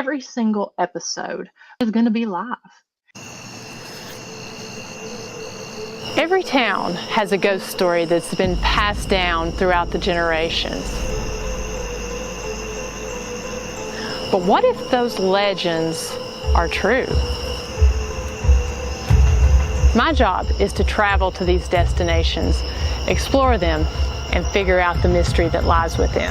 every single episode is going to be live. Every town has a ghost story that's been passed down throughout the generations. But what if those legends are true? My job is to travel to these destinations, explore them, and figure out the mystery that lies within.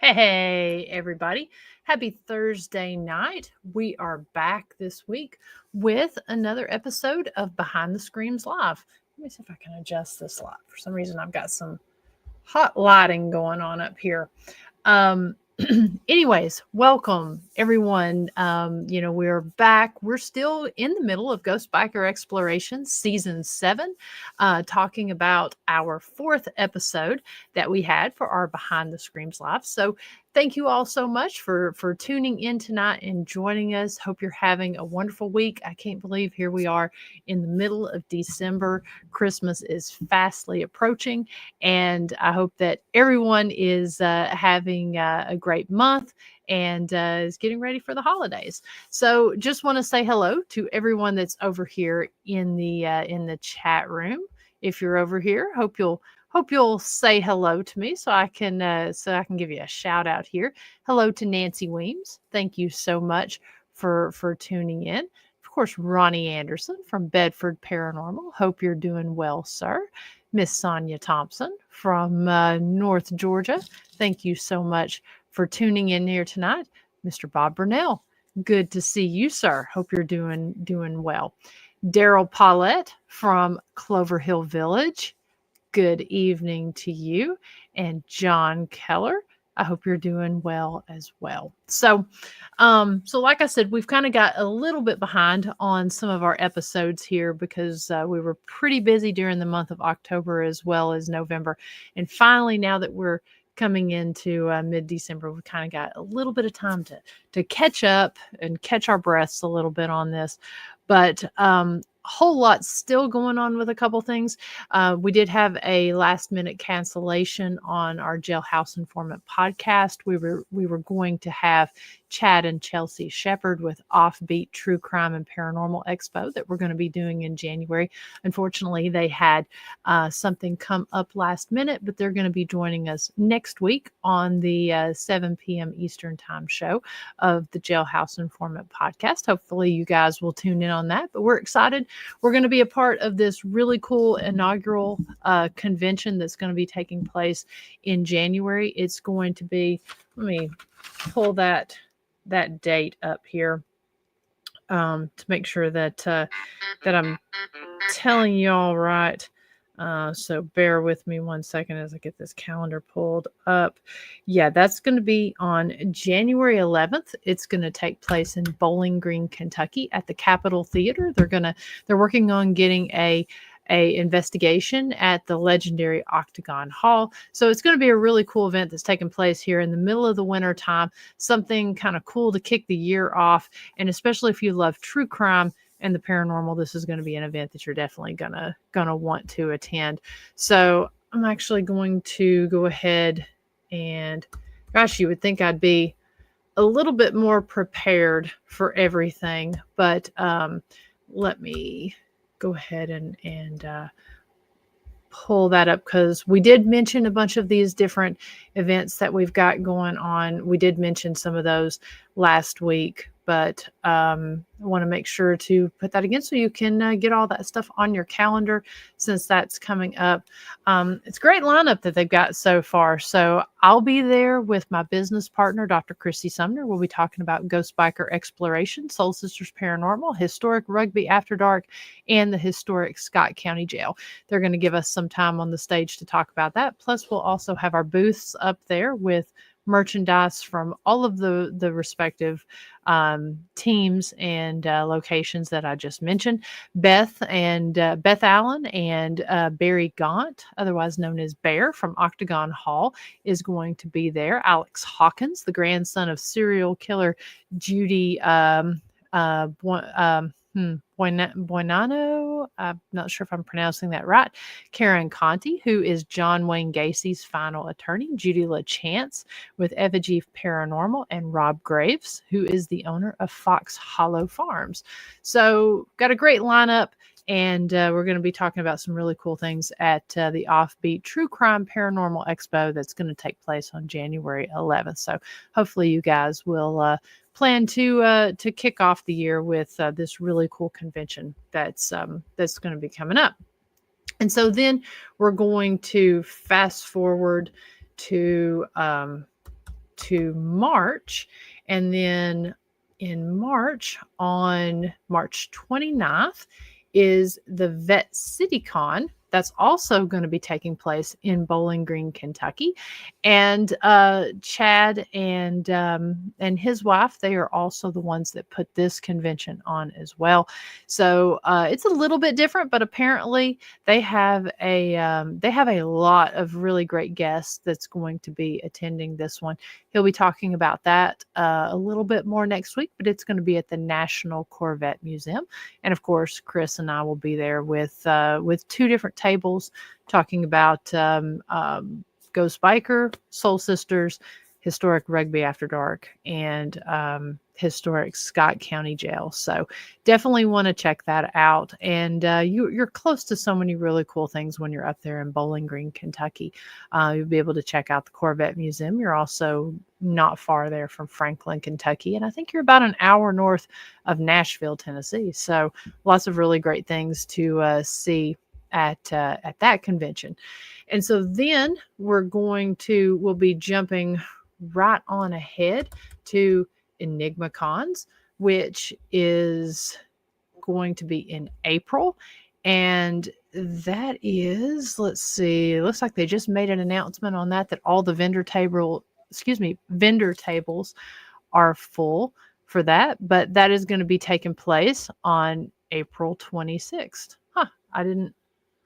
Hey, everybody. Happy Thursday night. We are back this week with another episode of Behind the Screams Live. Let me see if I can adjust this light. For some reason, I've got some hot lighting going on up here. Anyways, welcome everyone. We're back. We're still in the middle of Ghost Biker Exploration Season 7, talking about our 4th episode that we had for our Behind the Screams Live. So thank you all so much for tuning in tonight and joining us. Hope you're having a wonderful week. I can't believe here we are in the middle of December. Christmas is fastly approaching, and I hope that everyone is having a great month and is getting ready for the holidays. So just want to say hello to everyone that's over here in the chat room. If you're over here, hope you'll say hello to me so I can give you a shout out here. Hello to Nancy Weems. Thank you so much for tuning in. Of course, Ronnie Anderson from Bedford Paranormal. Hope you're doing well, sir. Miss Sonia Thompson from North Georgia. Thank you so much for tuning in here tonight. Mr. Bob Burnell. Good to see you, sir. Hope you're doing well. Daryl Paulette from Clover Hill Village. Good evening to you. And John Keller, I hope you're doing well as well. So like I said, we've kind of got a little bit behind on some of our episodes here because we were pretty busy during the month of October as well as November. And finally, now that we're coming into mid-December, we kind of got a little bit of time to catch up and catch our breaths a little bit on this. But whole lot still going on with a couple things. We did have a last minute cancellation on our Jailhouse Informant podcast. We were going to have Chad and Chelsea Shepard with Offbeat True Crime and Paranormal Expo that we're going to be doing in January. Unfortunately, they had something come up last minute, but they're going to be joining us next week on the 7 p.m. Eastern Time show of the Jailhouse Informant podcast. Hopefully you guys will tune in on that, but we're excited. We're going to be a part of this really cool inaugural convention that's going to be taking place in January. It's going to be, let me pull that date up here to make sure that I'm telling you all right. So bear with me one second as I get this calendar pulled up. Yeah, that's going to be on January 11th. It's going to take place in Bowling Green, Kentucky at the Capitol Theater. They're working on getting a investigation at the legendary Octagon Hall. So it's going to be a really cool event that's taking place here in the middle of the winter time, something kind of cool to kick the year off. And especially if you love true crime and the paranormal, this is going to be an event that you're definitely gonna want to attend. So I'm actually going to go ahead and, gosh, you would think I'd be a little bit more prepared for everything, but let me go ahead and pull that up because we did mention a bunch of these different events that we've got going on. We did mention some of those last week, but I want to make sure to put that again so you can get all that stuff on your calendar since that's coming up. It's a great lineup that they've got so far. So I'll be there with my business partner, Dr. Christy Sumner. We'll be talking about Ghost Biker Exploration, Soul Sisters Paranormal, Historic Rugby After Dark, and the historic Scott County Jail. They're going to give us some time on the stage to talk about that. Plus, we'll also have our booths up there with merchandise from all of the respective teams and locations that I just mentioned. Beth Allen and Barry Gaunt, otherwise known as Bear from Octagon Hall, is going to be there. Alex Hawkins, the grandson of serial killer Judy Buonanno. I'm not sure if I'm pronouncing that right. Karen Conti, who is John Wayne Gacy's final attorney. Judy LaChance with Effigy Paranormal, and Rob Graves, who is the owner of Fox Hollow Farms. So, got a great lineup. And we're going to be talking about some really cool things at the Offbeat True Crime Paranormal Expo that's going to take place on January 11th. So hopefully you guys will plan to kick off the year with this really cool convention that's going to be coming up. And so then we're going to fast forward to March, and then in March, on March 29th, is the Vet City Con. That's also going to be taking place in Bowling Green, Kentucky. And Chad and his wife, they are also the ones that put this convention on as well. So it's a little bit different, but apparently they have a lot of really great guests that's going to be attending this one. He'll be talking about that a little bit more next week, but it's going to be at the National Corvette Museum. And of course, Chris and I will be there with two different tables talking about Ghost Biker, Soul Sisters, Historic Rugby After Dark, and Historic Scott County Jail. So definitely want to check that out. And you're close to so many really cool things when you're up there in Bowling Green, Kentucky. You'll be able to check out the Corvette Museum. You're also not far there from Franklin, Kentucky. And I think you're about an hour north of Nashville, Tennessee. So lots of really great things to see at that convention. And so then we'll be jumping right on ahead to Enigma Cons, which is going to be in April. And that is, let's see, it looks like they just made an announcement on that all the vendor tables are full for that, but that is going to be taking place on April 26th.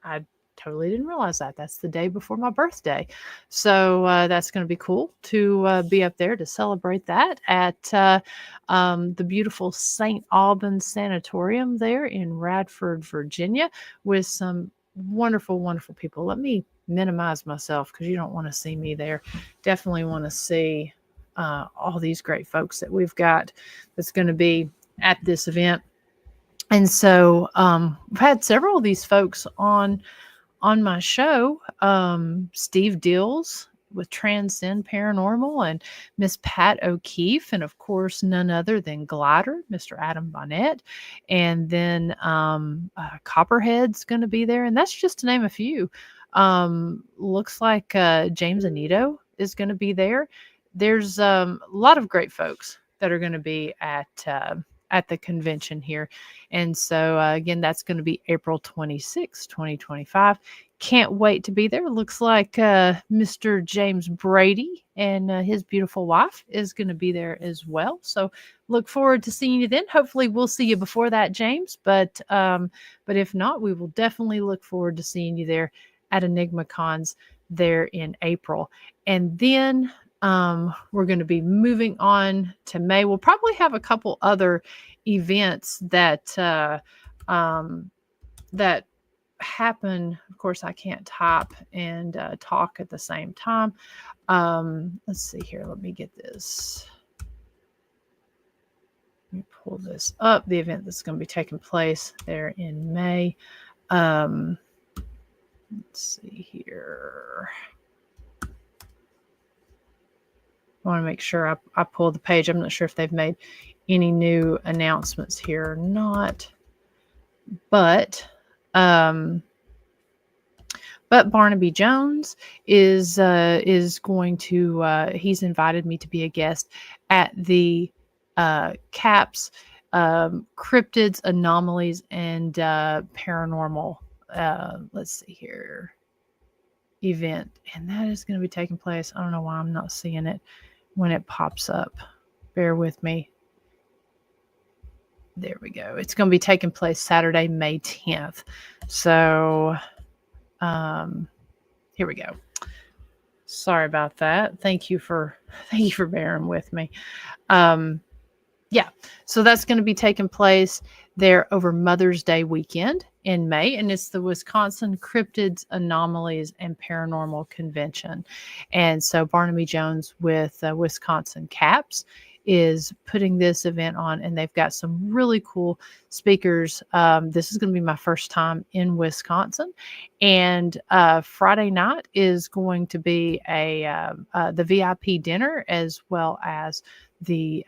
I totally didn't realize that. That's the day before my birthday. So that's going to be cool to be up there to celebrate that at the beautiful St. Albans Sanatorium there in Radford, Virginia, with some wonderful, wonderful people. Let me minimize myself because you don't want to see me there. Definitely want to see all these great folks that we've got that's going to be at this event. And so I've had several of these folks on my show. Steve Dills with Transcend Paranormal, and Miss Pat O'Keefe, and of course none other than Glider, Mr. Adam Bonnet, and then Copperhead's going to be there, and that's just to name a few. Looks like James Anito is going to be there. There's a lot of great folks that are going to be at the convention here. And so, again, that's going to be April 26, 2025. Can't wait to be there. Looks like Mr. James Brady and his beautiful wife is going to be there as well. So look forward to seeing you then. Hopefully we'll see you before that, James. But if not, we will definitely look forward to seeing you there at Enigma Cons there in April. And then we're going to be moving on to May. We'll probably have a couple other events that that happen. Of course, I can't type and talk at the same time. Let's see here. Let me get this. Let me pull this up. The event that's going to be taking place there in May. Let's see here. I want to make sure I pull the page. I'm not sure if they've made any new announcements here or not. But Barnaby Jones is going to he's invited me to be a guest at the CAPS Cryptids, Anomalies, and Paranormal let's see here event, and that is going to be taking place. I don't know why I'm not seeing it when it pops up. Bear with me. There we go. It's going to be taking place Saturday, May 10th. So here we go. Sorry about that. Thank you for bearing with me. Yeah, so that's going to be taking place there over Mother's Day weekend in May, and it's the Wisconsin Cryptids, Anomalies, and Paranormal Convention. And so Barnaby Jones with Wisconsin Caps is putting this event on, and they've got some really cool speakers. This is going to be my first time in Wisconsin, and Friday night is going to be the VIP dinner as well as the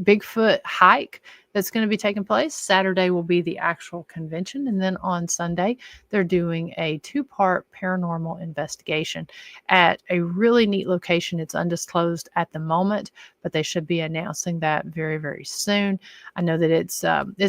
Bigfoot hike that's going to be taking place. Saturday will be the actual convention, and then on Sunday they're doing a 2-part paranormal investigation at a really neat location. It's undisclosed at the moment, but they should be announcing that very, very soon. I know that it's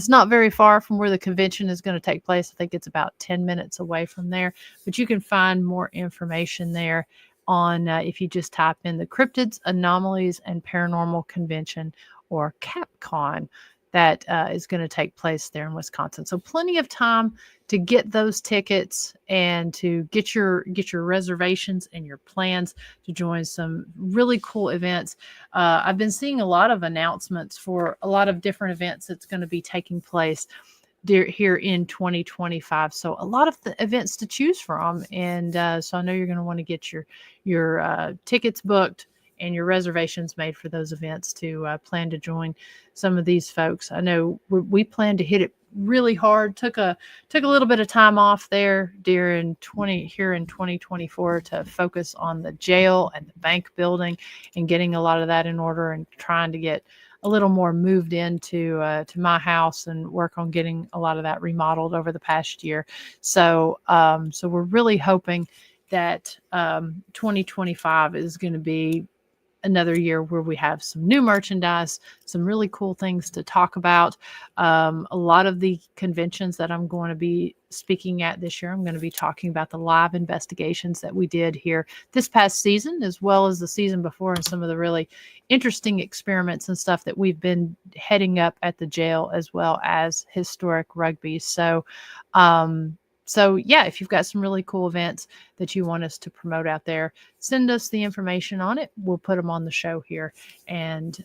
not very far from where the convention is going to take place. I think it's about 10 minutes away from there, but you can find more information there on if you just type in the Cryptids, Anomalies, and Paranormal Convention, or CapCon, that is going to take place there in Wisconsin. So plenty of time to get those tickets and to get your reservations and your plans to join some really cool events. I've been seeing a lot of announcements for a lot of different events that's going to be taking place here in 2025. So a lot of the events to choose from. And so I know you're going to want to get your tickets booked and your reservations made for those events to plan to join some of these folks. I know we plan to hit it really hard. Took a little bit of time off there during 2024 to focus on the jail and the bank building and getting a lot of that in order, and trying to get a little more moved into to my house and work on getting a lot of that remodeled over the past year. So so we're really hoping that 2025 is going to be another year where we have some new merchandise, some really cool things to talk about. A lot of the conventions that I'm going to be speaking at this year, I'm going to be talking about the live investigations that we did here this past season, as well as the season before, and some of the really interesting experiments and stuff that we've been heading up at the jail, as well as historic rugby. So, so yeah, if you've got some really cool events that you want us to promote out there, send us the information on it. We'll put them on the show here. And,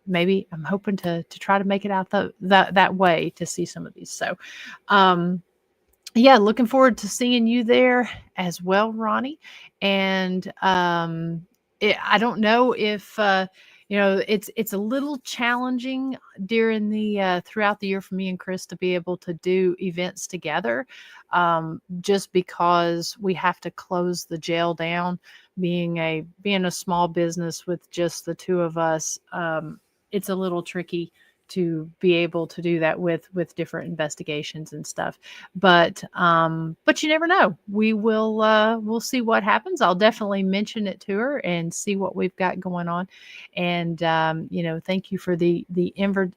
maybe I'm hoping to try to make it out that way to see some of these. So, yeah, looking forward to seeing you there as well, Ronnie. And I don't know if it's a little challenging during the throughout the year for me and Chris to be able to do events together, just because we have to close the jail down. Being a small business with just the two of us, it's a little tricky to be able to do that with different investigations and stuff. But you never know. We'll see what happens. I'll definitely mention it to her and see what we've got going on. And thank you for the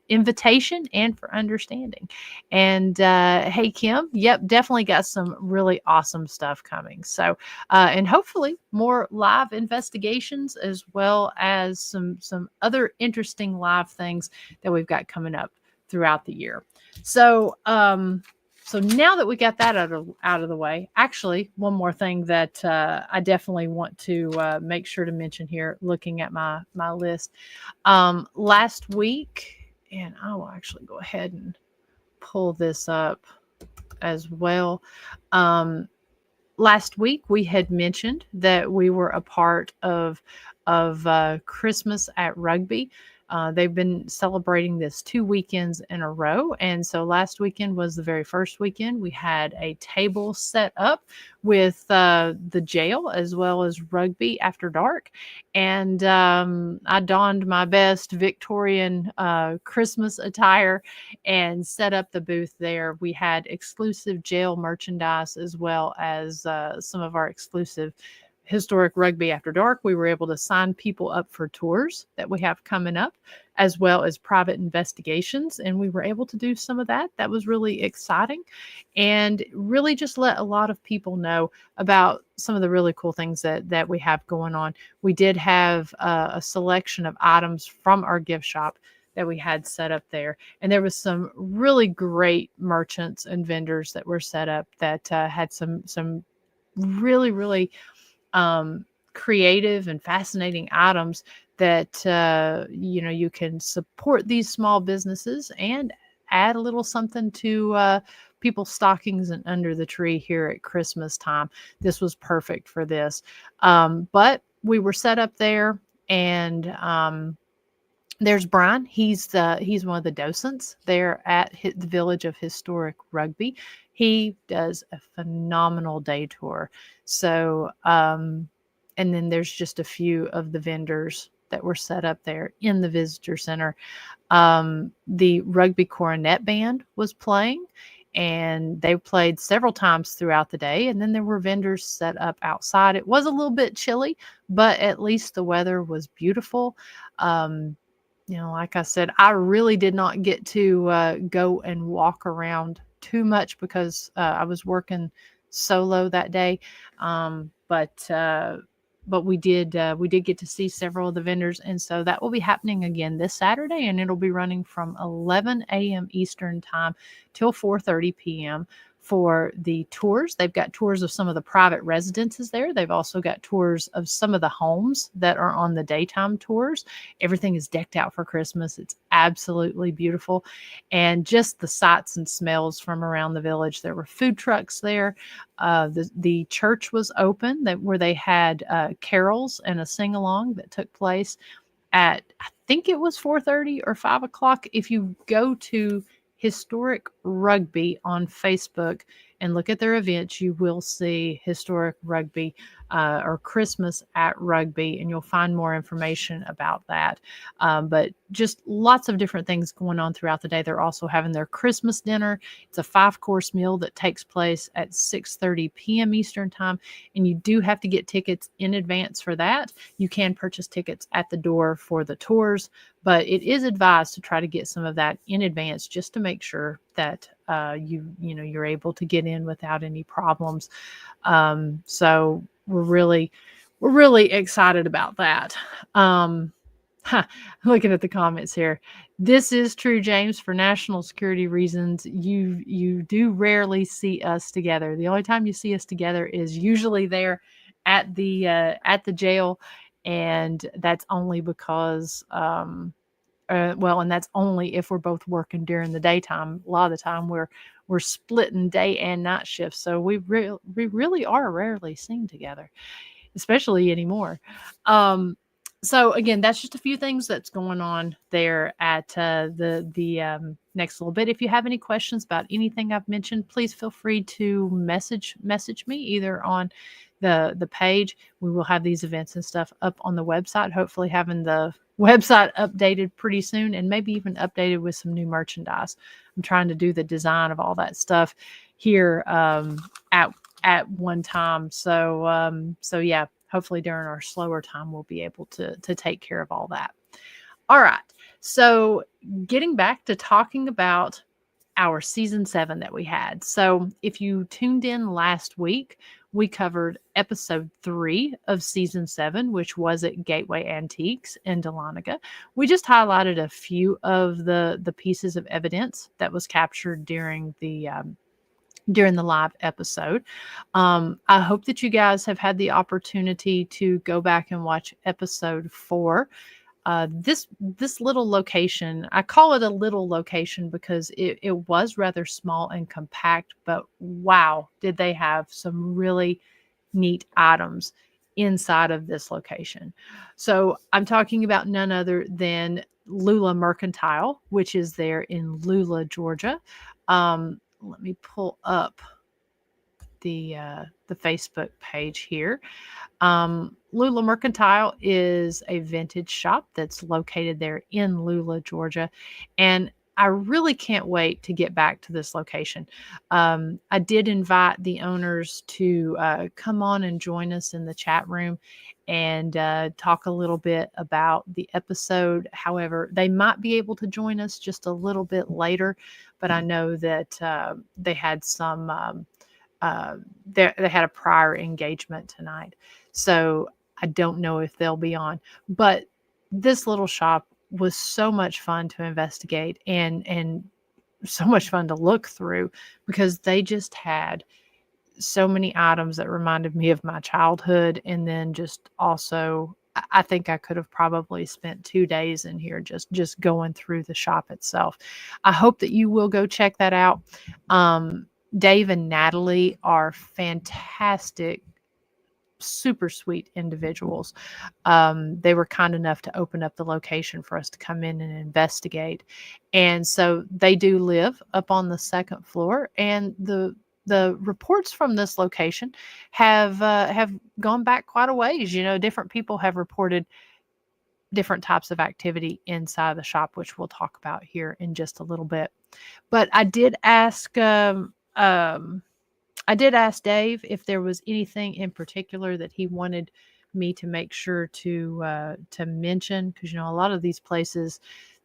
invitation and for understanding. And hey, Kim, yep, definitely got some really awesome stuff coming. So and hopefully more live investigations, as well as some other interesting live things that we've got coming up throughout the year. So so now that we got that out of the way, actually one more thing that I definitely want to make sure to mention here, looking at my list, last week, and I will actually go ahead and pull this up as well. Last week we had mentioned that we were a part of Christmas at Rugby. They've been celebrating this 2 weekends in a row. And so last weekend was the very first weekend. We had a table set up with the jail as well as rugby after dark. And I donned my best Victorian Christmas attire and set up the booth there. We had exclusive jail merchandise, as well as some of our exclusive Historic Rugby After Dark, we were able to sign people up for tours that we have coming up, as well as private investigations. And we were able to do some of that. That was really exciting and really just let a lot of people know about some of the really cool things that we have going on. We did have a selection of items from our gift shop that we had set up there. And there was some really great merchants and vendors that were set up that had some really, really creative and fascinating items that you can support these small businesses and add a little something to people's stockings and under the tree here at Christmas time. This was perfect for this. But we were set up there, and there's Brian. He's one of the docents there at the Village of Historic Rugby. He does a phenomenal day tour. So, and then there's just a few of the vendors that were set up there in the visitor center. The Rugby Coronet Band was playing, and they played several times throughout the day. And then there were vendors set up outside. It was a little bit chilly, but at least the weather was beautiful. Like I said, I really did not get to go and walk around too much because I was working solo that day. But we did get to see several of the vendors, and so that will be happening again this Saturday, and it'll be running from 11 a.m. Eastern time till 4:30 p.m. for the tours. They've got tours of some of the private residences there. They've also got tours of some of the homes that are on the daytime tours. Everything is decked out for Christmas. It's absolutely beautiful. And just the sights and smells from around the village. There were food trucks there. The church was open where they had carols and a sing-along that took place at, I think it was 4:30 or 5 o'clock. If you go to Historic Rugby on Facebook and look at their events, you will see Historic Rugby or Christmas at Rugby, and you'll find more information about that. But just lots of different things going on throughout the day. They're also having their Christmas dinner. It's a 5-course meal that takes place at 6:30 p.m. Eastern time, and you do have to get tickets in advance for that. You can purchase tickets at the door for the tours, but it is advised to try to get some of that in advance just to make sure that you're able to get in without any problems. So we're really excited about that. Looking at the comments here, this is true, James. For national security reasons, you do rarely see us together. The only time you see us together is usually there at the jail, and that's only because and that's only if we're both working during the daytime. A lot of the time we're splitting day and night shifts, so we really are rarely seen together, especially anymore. So again, that's just a few things that's going on there at the next little bit. If you have any questions about anything I've mentioned, please feel free to message me either on the page. We will have these events and stuff up on the website, hopefully having the website updated pretty soon, and maybe even updated with some new merchandise. I'm trying to do the design of all that stuff here at one time. So yeah, hopefully during our slower time, we'll be able to take care of all that. All right. So getting back to talking about our season 7 that we had. So if you tuned in last week, we covered episode 3 of season 7, which was at Gateway Antiques in Dahlonega. We just highlighted a few of the pieces of evidence that was captured during the live episode. I hope that you guys have had the opportunity to go back and watch episode 4. This little location, I call it a little location because it was rather small and compact, but wow, did they have some really neat items inside of this location. So I'm talking about none other than Lula Mercantile, which is there in Lula, Georgia. Let me pull up the Facebook page here. Lula Mercantile is a vintage shop that's located there in Lula, Georgia. And I really can't wait to get back to this location. I did invite the owners to come on and join us in the chat room and talk a little bit about the episode. However, they might be able to join us just a little bit later, but I know that they had they had a prior engagement tonight, so I don't know if they'll be on. But this little shop was so much fun to investigate and so much fun to look through, because they just had so many items that reminded me of my childhood. And then just also, I think I could have probably spent 2 days in here just going through the shop itself. I hope that you will go check that out. Dave and Natalie are fantastic, super sweet individuals. They were kind enough to open up the location for us to come in and investigate. And so they do live up on the second floor, and the reports from this location have gone back quite a ways. Different people have reported different types of activity inside the shop, which we'll talk about here in just a little bit. But I did ask Dave if there was anything in particular that he wanted me to make sure to mention, because a lot of these places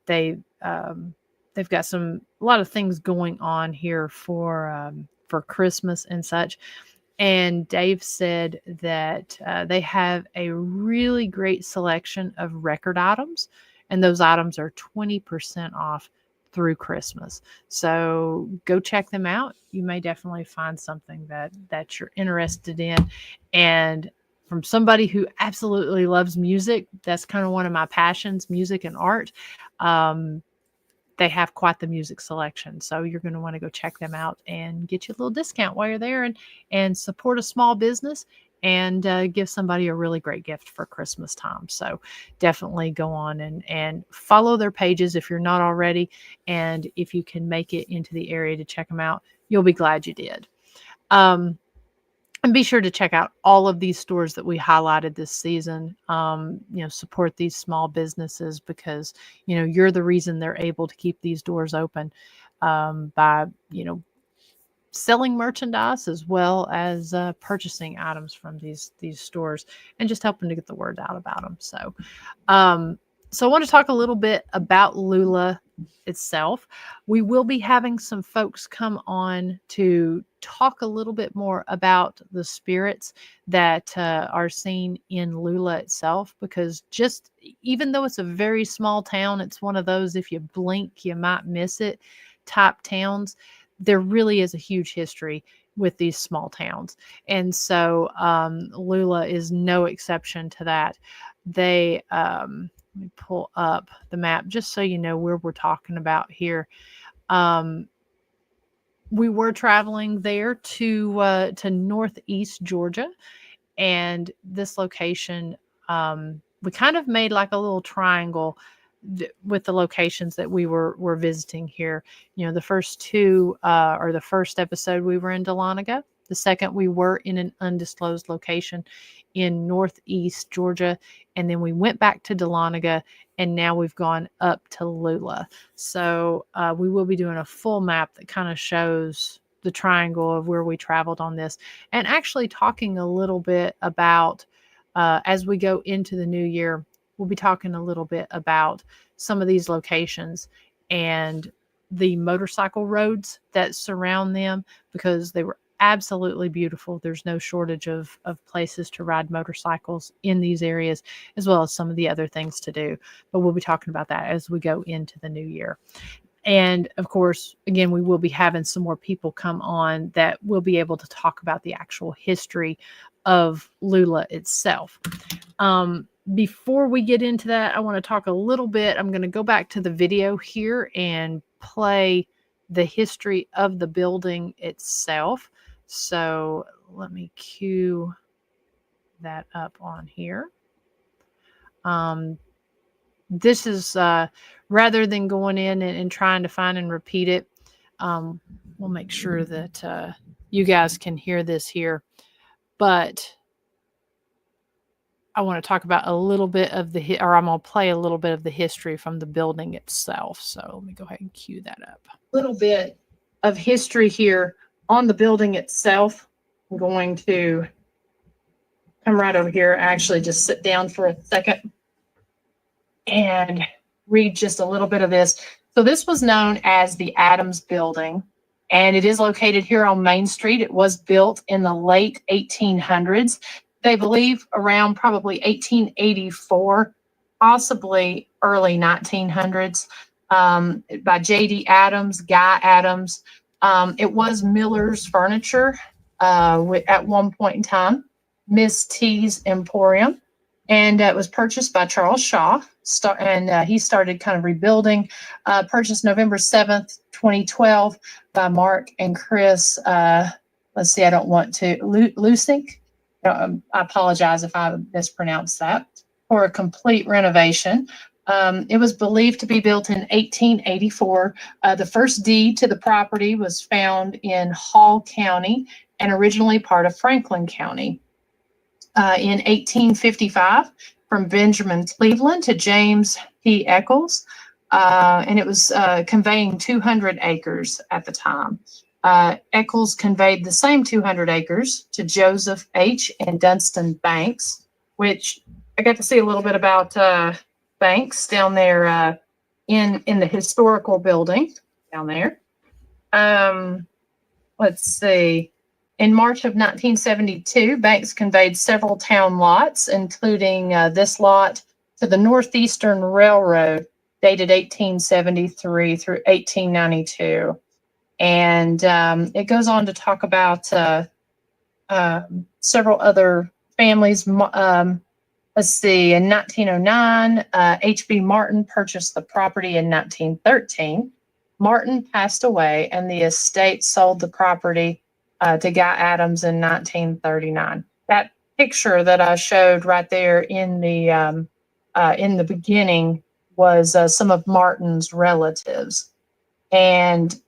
they've got a lot of things going on here for Christmas and such. And Dave said that they have a really great selection of record items, and those items are 20% off through Christmas. So go check them out. You may definitely find something that you're interested in. And from somebody who absolutely loves music, that's kind of one of my passions, music and art. They have quite the music selection. So you're going to want to go check them out and get you a little discount while you're there, and support a small business and give somebody a really great gift for Christmas time. So definitely go on and follow their pages if you're not already. And if you can make it into the area to check them out, you'll be glad you did. And be sure to check out all of these stores that we highlighted this season. Support these small businesses, because, you're the reason they're able to keep these doors open, by, selling merchandise as well as purchasing items from these stores, and just helping to get the word out about them. So I want to talk a little bit about Lula itself. We will be having some folks come on to talk a little bit more about the spirits that are seen in Lula itself, because just even though it's a very small town, it's one of those, if you blink, you might miss it type towns. There really is a huge history with these small towns. And so Lula is no exception to that. They, let me pull up the map just so you know where we're talking about here. We were traveling there to Northeast Georgia, and this location, we kind of made like a little triangle with the locations that we were visiting here. The first two, or the first episode, we were in Dahlonega. The second, we were in an undisclosed location in Northeast Georgia, and then we went back to Dahlonega, and now we've gone up to Lula. So we will be doing a full map that kind of shows the triangle of where we traveled on this, and actually talking a little bit about, as we go into the new year, we'll be talking a little bit about some of these locations and the motorcycle roads that surround them, because they were absolutely beautiful. There's no shortage of places to ride motorcycles in these areas, as well as some of the other things to do. But we'll be talking about that as we go into the new year. And of course, again, we will be having some more people come on that will be able to talk about the actual history of Lula itself. Before we get into that, I want to talk a little bit. I'm going to go back to the video here and play the history of the building itself. So let me cue that up on here. This is, rather than going in and trying to find and repeat it, we'll make sure that you guys can hear this here. But I want to talk about a little bit of or I'm going to play a little bit of the history from the building itself. So let me go ahead and cue that up. A little bit of history here on the building itself. I'm going to come right over here, actually just sit down for a second and read just a little bit of this. So this was known as the Adams Building, and it is located here on Main Street. It was built in the late 1800s. They believe around probably 1884, possibly early 1900s, by J.D. Adams, Guy Adams. It was Miller's Furniture at one point in time, Miss T's Emporium, and it was purchased by Charles Shaw, and he started kind of rebuilding. Purchased November 7th, 2012 by Mark and Chris, let's see, I don't want to, Lusink. I apologize if I mispronounced that, for a complete renovation. It was believed to be built in 1884. The first deed to the property was found in Hall County and originally part of Franklin County. In 1855, from Benjamin Cleveland to James P. Eccles, and it was conveying 200 acres at the time. Eccles conveyed the same 200 acres to Joseph H. and Dunstan Banks, which I got to see a little bit about Banks down there in the historical building down there. Let's see. In March of 1972, Banks conveyed several town lots, including this lot, to the Northeastern Railroad, dated 1873 through 1892. And it goes on to talk about several other families. Let's see, in 1909, H.B. Martin purchased the property in 1913. Martin passed away, and the estate sold the property to Guy Adams in 1939. That picture that I showed right there in the beginning was some of Martin's relatives. And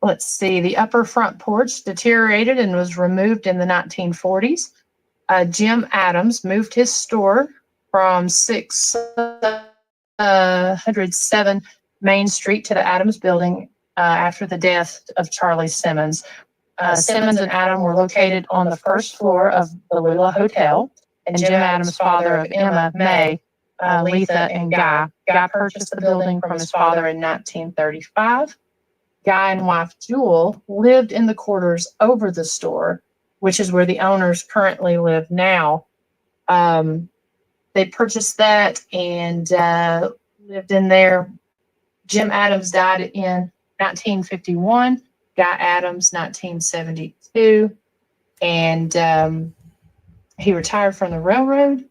let's see, the upper front porch deteriorated and was removed in the 1940s. Jim Adams moved his store from 607 Main Street to the Adams Building after the death of Charlie Simmons. Simmons and Adam were located on the first floor of the Lula Hotel, and Jim Adams, father of Emma, May, Letha, and Guy. Guy purchased the building from his father in 1935. Guy and wife Jewel lived in the quarters over the store, which is where the owners currently live now. They purchased that and lived in there. Jim Adams died in 1951. Guy Adams, 1972. And he retired from the railroad.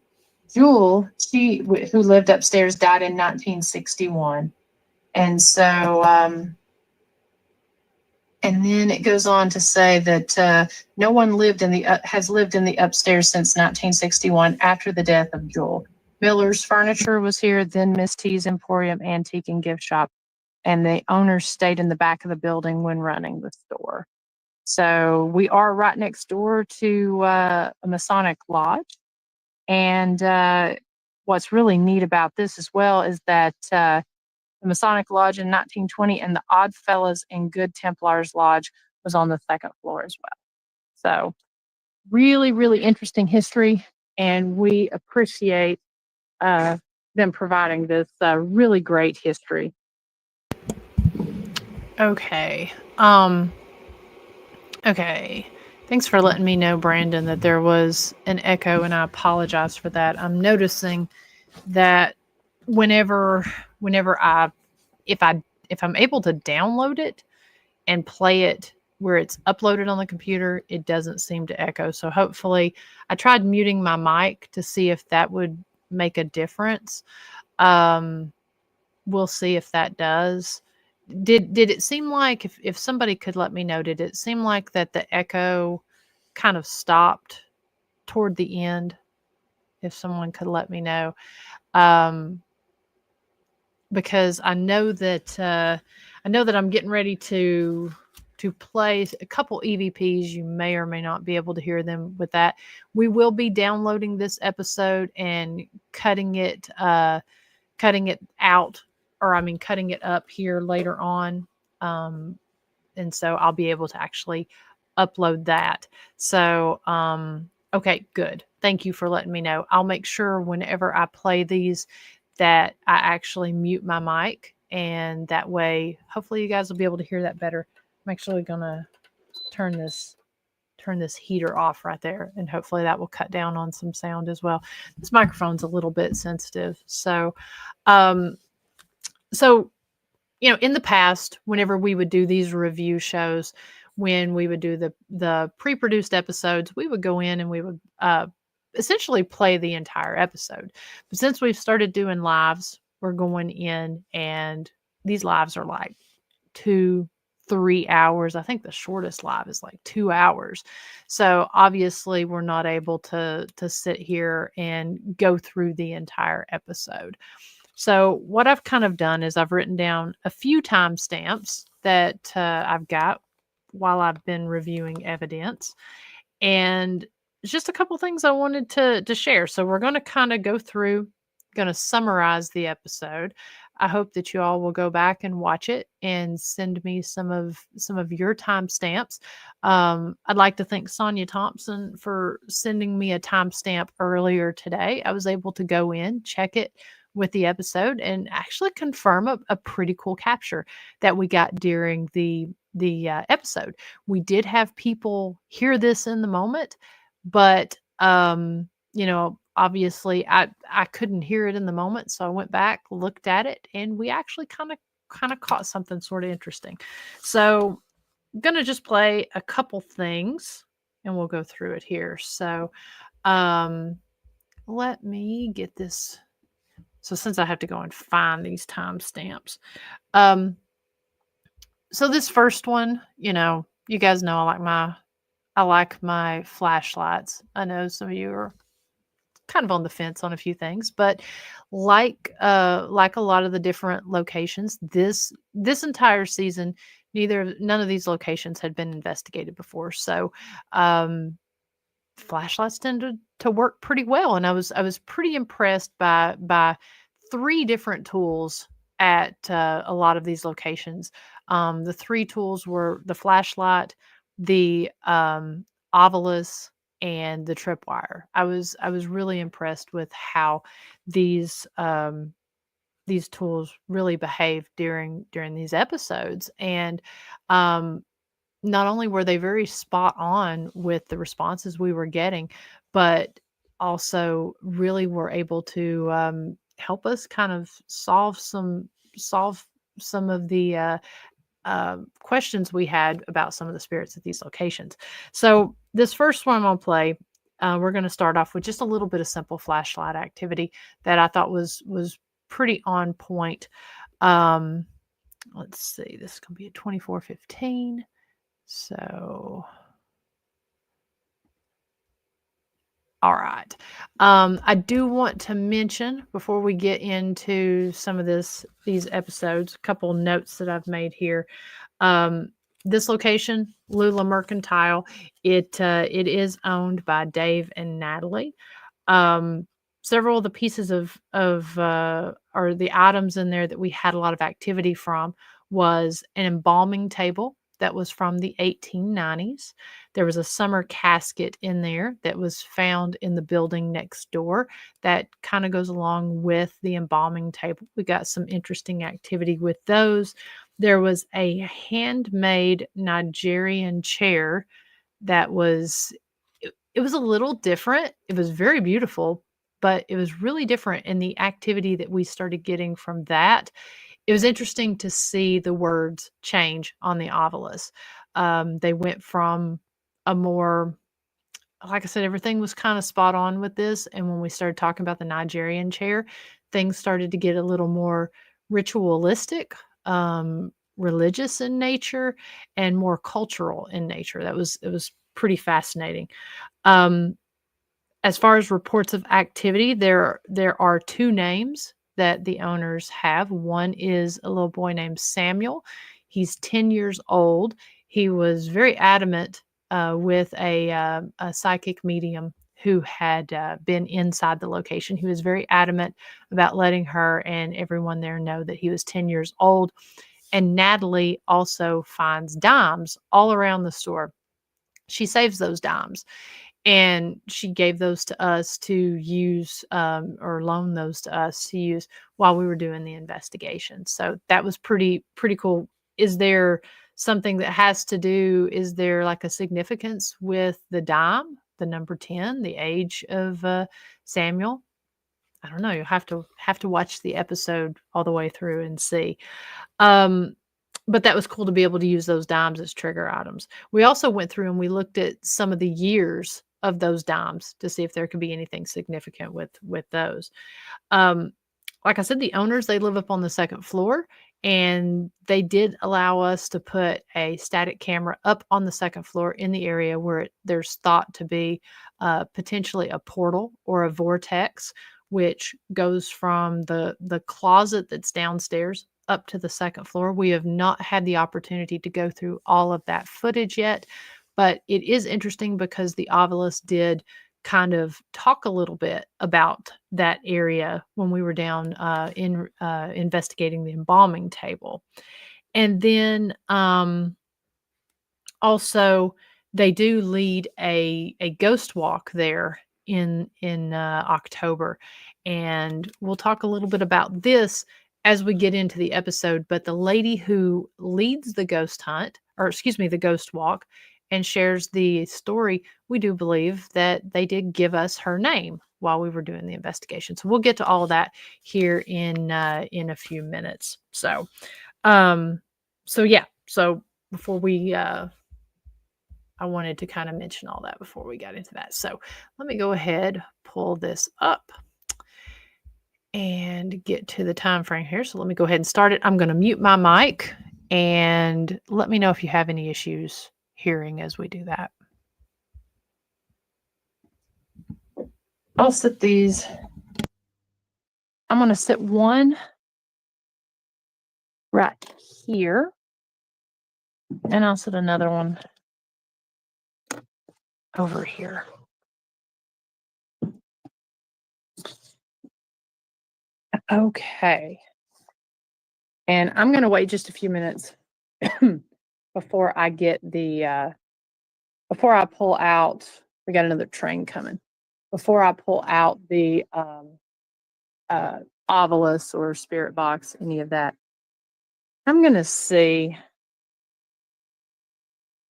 Jewel, who lived upstairs, died in 1961. And so, and then it goes on to say that no one has lived in the upstairs since 1961 after the death of Jewel. Miller's Furniture was here, then Miss T's Emporium Antique and Gift Shop, and the owners stayed in the back of the building when running the store. So we are right next door to a Masonic Lodge. And what's really neat about this as well is that the Masonic Lodge in 1920 and the Odd Fellows and Good Templars Lodge was on the second floor as well. So really, really interesting history, and we appreciate them providing this really great history. Okay. Okay. Thanks for letting me know, Brandon, that there was an echo, and I apologize for that. I'm noticing that whenever if I'm able to download it and play it where it's uploaded on the computer, it doesn't seem to echo. So hopefully, I tried muting my mic to see if that would make a difference. We'll see if that does. Did it seem like, if somebody could let me know, did it seem like that the echo kind of stopped toward the end? If someone could let me know. Because I know that I'm getting ready to to play a couple EVPs. You may or may not be able to hear them with that. We will be downloading this episode and cutting it out, or I mean cutting it up here later on. And so I'll be able to actually upload that. So okay, good. Thank you for letting me know. I'll make sure whenever I play these that I actually mute my mic, and that way hopefully you guys will be able to hear that better. I'm actually gonna turn this heater off right there, and hopefully that will cut down on some sound as well. This microphone's a little bit sensitive. So in the past, whenever we would do these review shows, when we would do the pre-produced episodes, we would go in and we would essentially play the entire episode. But since we've started doing lives, we're going in, and these lives are like 2-3 hours. I think the shortest live is like 2 hours. So obviously we're not able to sit here and go through the entire episode. So what I've kind of done is I've written down a few timestamps that I've got while I've been reviewing evidence, and just a couple things I wanted to share. So we're going to kind of go through, going to summarize the episode. I hope that you all will go back and watch it and send me some of your timestamps. I'd like to thank Sonia Thompson for sending me a timestamp earlier today. I was able to go in, check it with the episode, and actually confirm a pretty cool capture that we got during the episode. We did have people hear this in the moment, but obviously I couldn't hear it in the moment, so I went back, looked at it, and we actually kind of caught something sort of interesting. So I'm gonna just play a couple things and we'll go through it here. So let me get this. So since I have to go and find these timestamps, so this first one, you guys know I like my flashlights. I know some of you are kind of on the fence on a few things, but like a lot of the different locations, this entire season, none of these locations had been investigated before. So flashlights tended to work pretty well, and I was pretty impressed by 3 different tools at a lot of these locations. The 3 tools were the flashlight, the ovilus, and the tripwire. I was really impressed with how these tools really behaved during these episodes, and not only were they very spot on with the responses we were getting, but also really were able to help us kind of solve some of the questions we had about some of the spirits at these locations. So this first one I'm going to play, we're going to start off with just a little bit of simple flashlight activity that I thought was pretty on point. Let's see, this is going to be a 2415. So, all right. I do want to mention before we get into some of these episodes, a couple notes that I've made here. This location, Lula Mercantile, it is owned by Dave and Natalie. Several of the pieces of or the items in there that we had a lot of activity from was an embalming table that was from the 1890s. There was a summer casket in there that was found in the building next door that kind of goes along with the embalming table. We got some interesting activity with those. There was a handmade Nigerian chair that was, it was a little different. It was very beautiful, but it was really different in the activity that we started getting from that. It was interesting to see the words change on the ovilus. They went from a more, like I said, everything was kind of spot on with this. And when we started talking about the Nigerian chair, things started to get a little more ritualistic, religious in nature, and more cultural in nature. It was pretty fascinating. As far as reports of activity, there are 2 names that the owners have. One is a little boy named Samuel. He's 10 years old. he was very adamant with a psychic medium who had been inside the location. He was very adamant about letting her and everyone there know that he was 10 years old. And Natalie also finds dimes all around the store. She saves those dimes, and she gave those to us to use, or loan those to us to use while we were doing the investigation. So that was pretty cool. Is there something that has to do? Is there like a significance with the dime, the number 10, the age of Samuel? I don't know. You'll have to watch the episode all the way through and see. But that was cool to be able to use those dimes as trigger items. We also went through and we looked at some of the years of those dimes to see if there could be anything significant with those. Um, like I said, the owners, they live up on the second floor, and they did allow us to put a static camera up on the second floor in the area where there's thought to be potentially a portal or a vortex, which goes from the closet that's downstairs up to the second floor. We have not had the opportunity to go through all of that footage yet, but it is interesting because the Ovilus did kind of talk a little bit about that area when we were down in investigating the embalming table. And then also they do lead a ghost walk there in October, and we'll talk a little bit about this as we get into the episode. But the lady who leads the ghost hunt, or excuse me, the ghost walk, and shares the story, we do believe that they did give us her name while we were doing the investigation. So we'll get to all of that here in a few minutes. So yeah. So before we I wanted to kind of mention all that before we got into that. So let me go ahead, pull this up and get to the time frame here. So let me go ahead and start it. I'm going to mute my mic and let me know if you have any issues hearing as we do that. I'll sit these. I'm going to sit one right here, and I'll sit another one over here. Okay. And I'm going to wait just a few minutes before I get the, before I pull out, we got another train coming. Before I pull out the Ovilus or spirit box, any of that, I'm going to see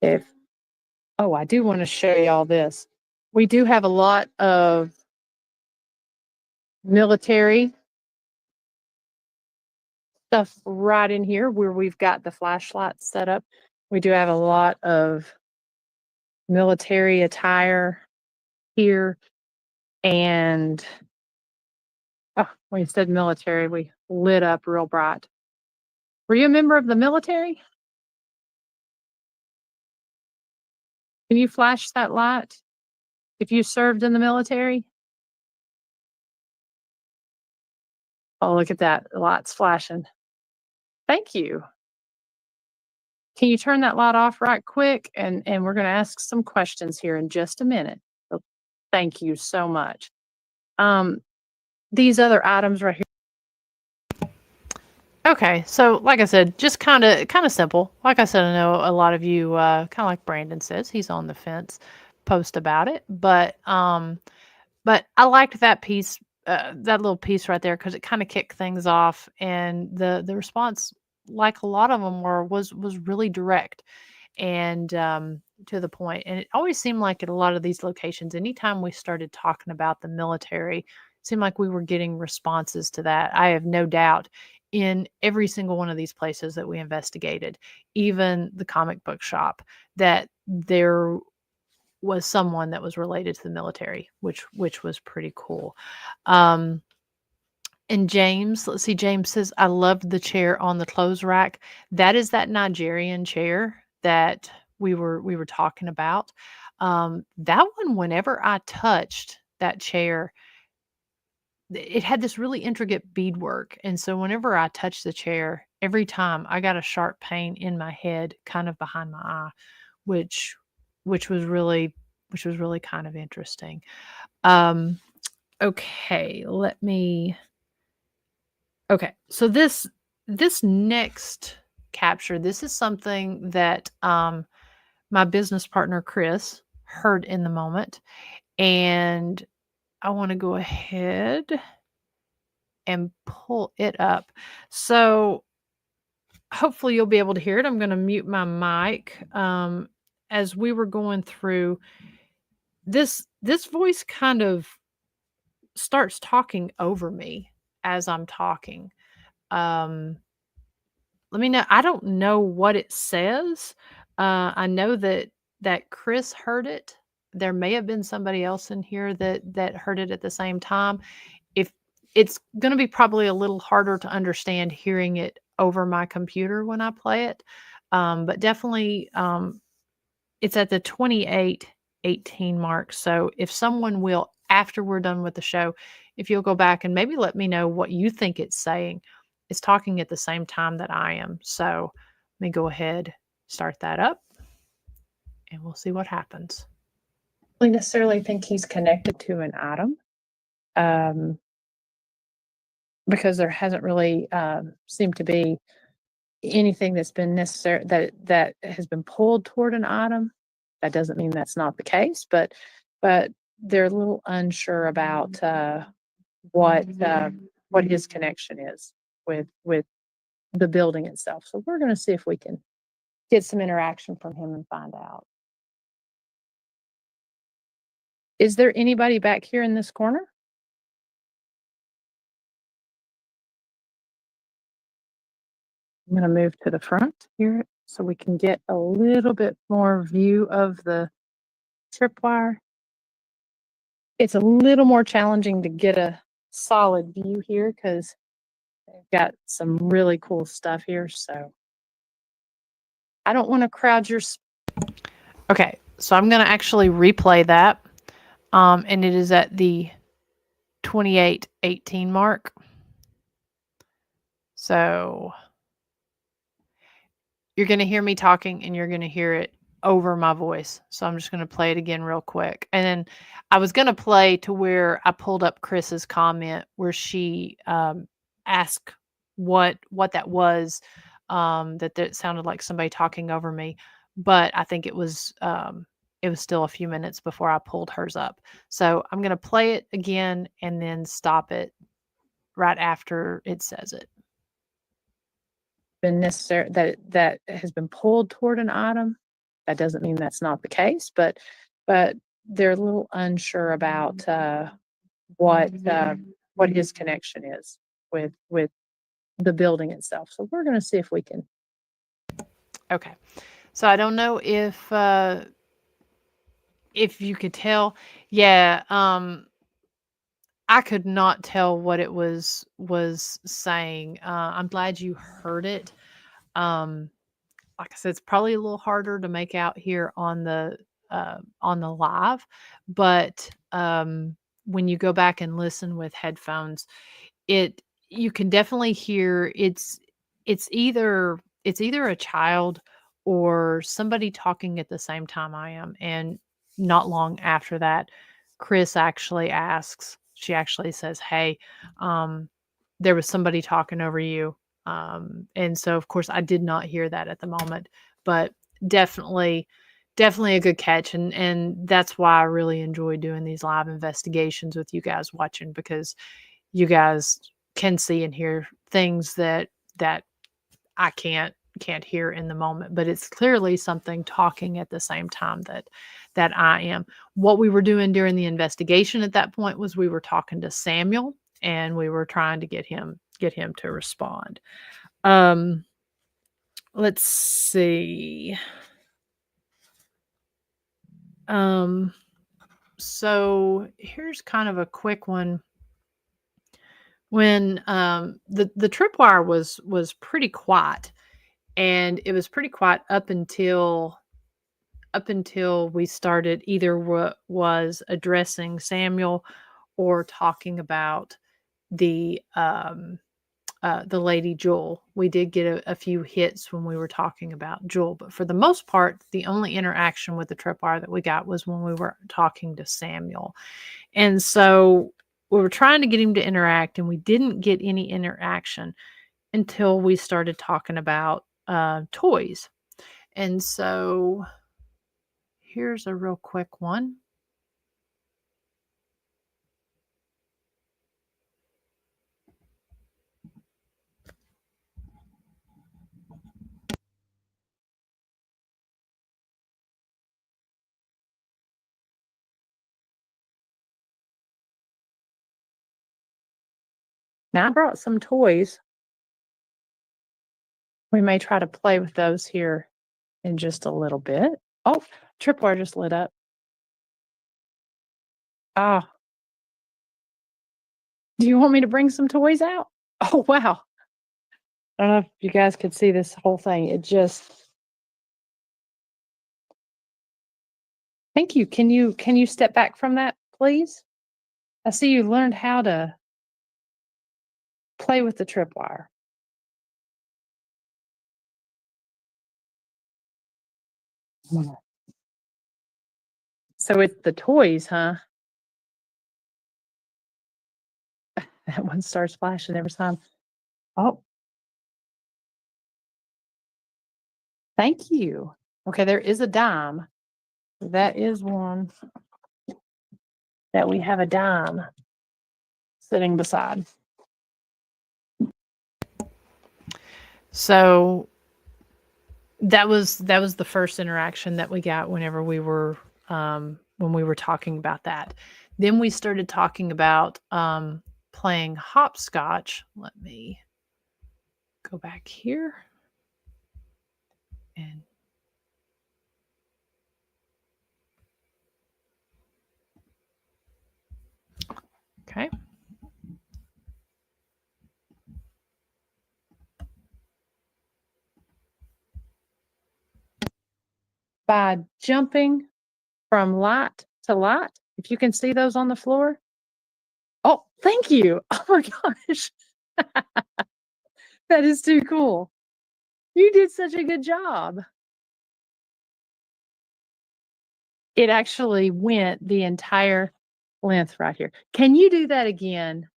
if, oh, I do want to show you all this. We do have a lot of military stuff right in here where we've got the flashlights set up. We do have a lot of military attire here. And when you said military, we lit up real bright. Were you a member of the military? Can you flash that light if you served in the military? Oh, look at that. The light's flashing. Thank you. Can you turn that light off right quick? And we're going to ask some questions here in just a minute. So thank you so much. These other items right here. Okay, so like I said, just kind of simple. Like I said, I know a lot of you, kind of like Brandon says, he's on the fence, post about it. But I liked that piece, that little piece right there, because it kind of kicked things off, and the response, like a lot of them was really direct and to the point. And it always seemed like at a lot of these locations, anytime we started talking about the military, it seemed like we were getting responses to that. I have no doubt in every single one of these places that we investigated, even the comic book shop, that there was someone that was related to the military, which was pretty cool. And James, let's see, James says, I loved the chair on the clothes rack. That is that Nigerian chair that we were talking about. That one, whenever I touched that chair, it had this really intricate beadwork. And so whenever I touched the chair, every time I got a sharp pain in my head, kind of behind my eye, which which was really kind of interesting. Okay, okay, so this next capture, this is something that my business partner Chris heard in the moment, and I want to go ahead and pull it up. So hopefully you'll be able to hear it. I'm going to mute my mic. As we were going through this voice kind of starts talking over me as I'm talking. Let me know. I don't know what it says. I know that Chris heard it. There may have been somebody else in here that heard it at the same time. If it's going to be probably a little harder to understand hearing it over my computer when I play it, but definitely it's at the 28:18 mark. So if someone will, after we're done with the show, if you'll go back and maybe let me know what you think it's saying. It's talking at the same time that I am. So let me go ahead, start that up, and we'll see what happens. I don't necessarily think he's connected to an item, because there hasn't really seemed to be anything that's been necessary that has been pulled toward an item. That doesn't mean that's not the case, but they're a little unsure about what his connection is with the building itself. So we're going to see if we can get some interaction from him and find out. Is there anybody back here in this corner? I'm going to move to the front here so we can get a little bit more view of the tripwire. It's a little more challenging to get a solid view here because they've got some really cool stuff here. So I don't want to crowd your. Okay, so I'm going to actually replay that, and it is at the 28:18 mark. So you're going to hear me talking and you're going to hear it over my voice. So I'm just going to play it again real quick. And then I was going to play to where I pulled up Chris's comment where she asked what that was, that sounded like somebody talking over me. But I think it was still a few minutes before I pulled hers up. So I'm going to play it again and then stop it right after it says it. Been necessary that has been pulled toward an item. That doesn't mean that's not the case, but they're a little unsure about what his connection is with the building itself. So we're going to see if we can. Okay, so I don't know if you could tell. Yeah, I could not tell what it was saying. I'm glad you heard it. Like I said, it's probably a little harder to make out here on the live, but when you go back and listen with headphones, you can definitely hear it's either a child or somebody talking at the same time I am. And not long after that, Chris actually asks, she actually says, "Hey, there was somebody talking over you." And so of course I did not hear that at the moment, but definitely a good catch. And that's why I really enjoy doing these live investigations with you guys watching, because you guys can see and hear things that I can't hear in the moment, but it's clearly something talking at the same time that I am. What we were doing during the investigation at that point was we were talking to Samuel and we were trying to get him to respond. Let's see. So here's kind of a quick one. When the tripwire was pretty quiet, and it was pretty quiet up until we started either was addressing Samuel or talking about the the lady Jewel. We did get a few hits when we were talking about Jewel, but for the most part, the only interaction with the tripwire that we got was when we were talking to Samuel. And so we were trying to get him to interact, and we didn't get any interaction until we started talking about toys. And so here's a real quick one. Now I brought some toys. We may try to play with those here in just a little bit. Oh, tripwire just lit up. Ah. Do you want me to bring some toys out? Oh, wow. I don't know if you guys could see this whole thing. It just. Thank you. Can you step back from that, please? I see you learned how to play with the tripwire. So it's the toys, huh? That one starts flashing every time. Oh. Thank you. Okay, there is a dime. That is one that we have a dime sitting beside. So that was the first interaction that we got whenever we were when we were talking about that. Then we started talking about playing hopscotch. Let me go back here and okay. By jumping from light to light. If you can see those on the floor. Oh, thank you. Oh my gosh. That is too cool. You did such a good job. It actually went the entire length right here. Can you do that again?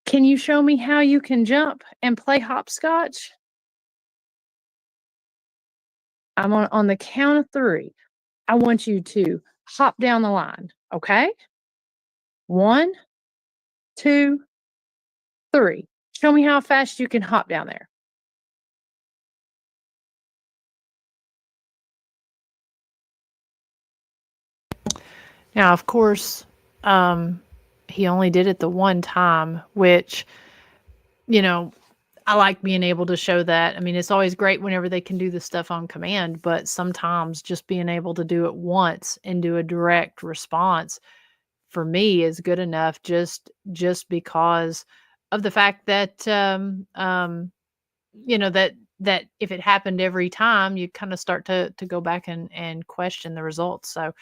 Can you show me how you can jump and play hopscotch? I'm on the count of 3. I want you to hop down the line, okay? 1, 2, 3. Show me how fast you can hop down there. Now, of course, he only did it the one time, which, you know, I like being able to show that. I mean, it's always great whenever they can do the stuff on command, but sometimes just being able to do it once and do a direct response for me is good enough just because of the fact that you know, that if it happened every time, you kind of start to go back and question the results. So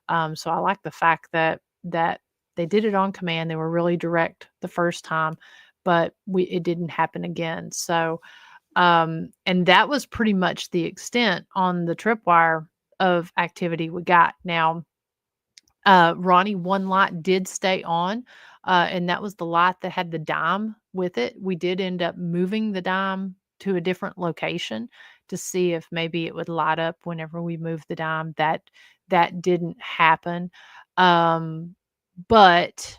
so I like the fact that they did it on command. They were really direct the first time, but it didn't happen again. So and that was pretty much the extent on the tripwire of activity we got. Now, Ronnie, one light did stay on, and that was the light that had the dime with it. We did end up moving the dime to a different location to see if maybe it would light up whenever we moved the dime. That didn't happen. But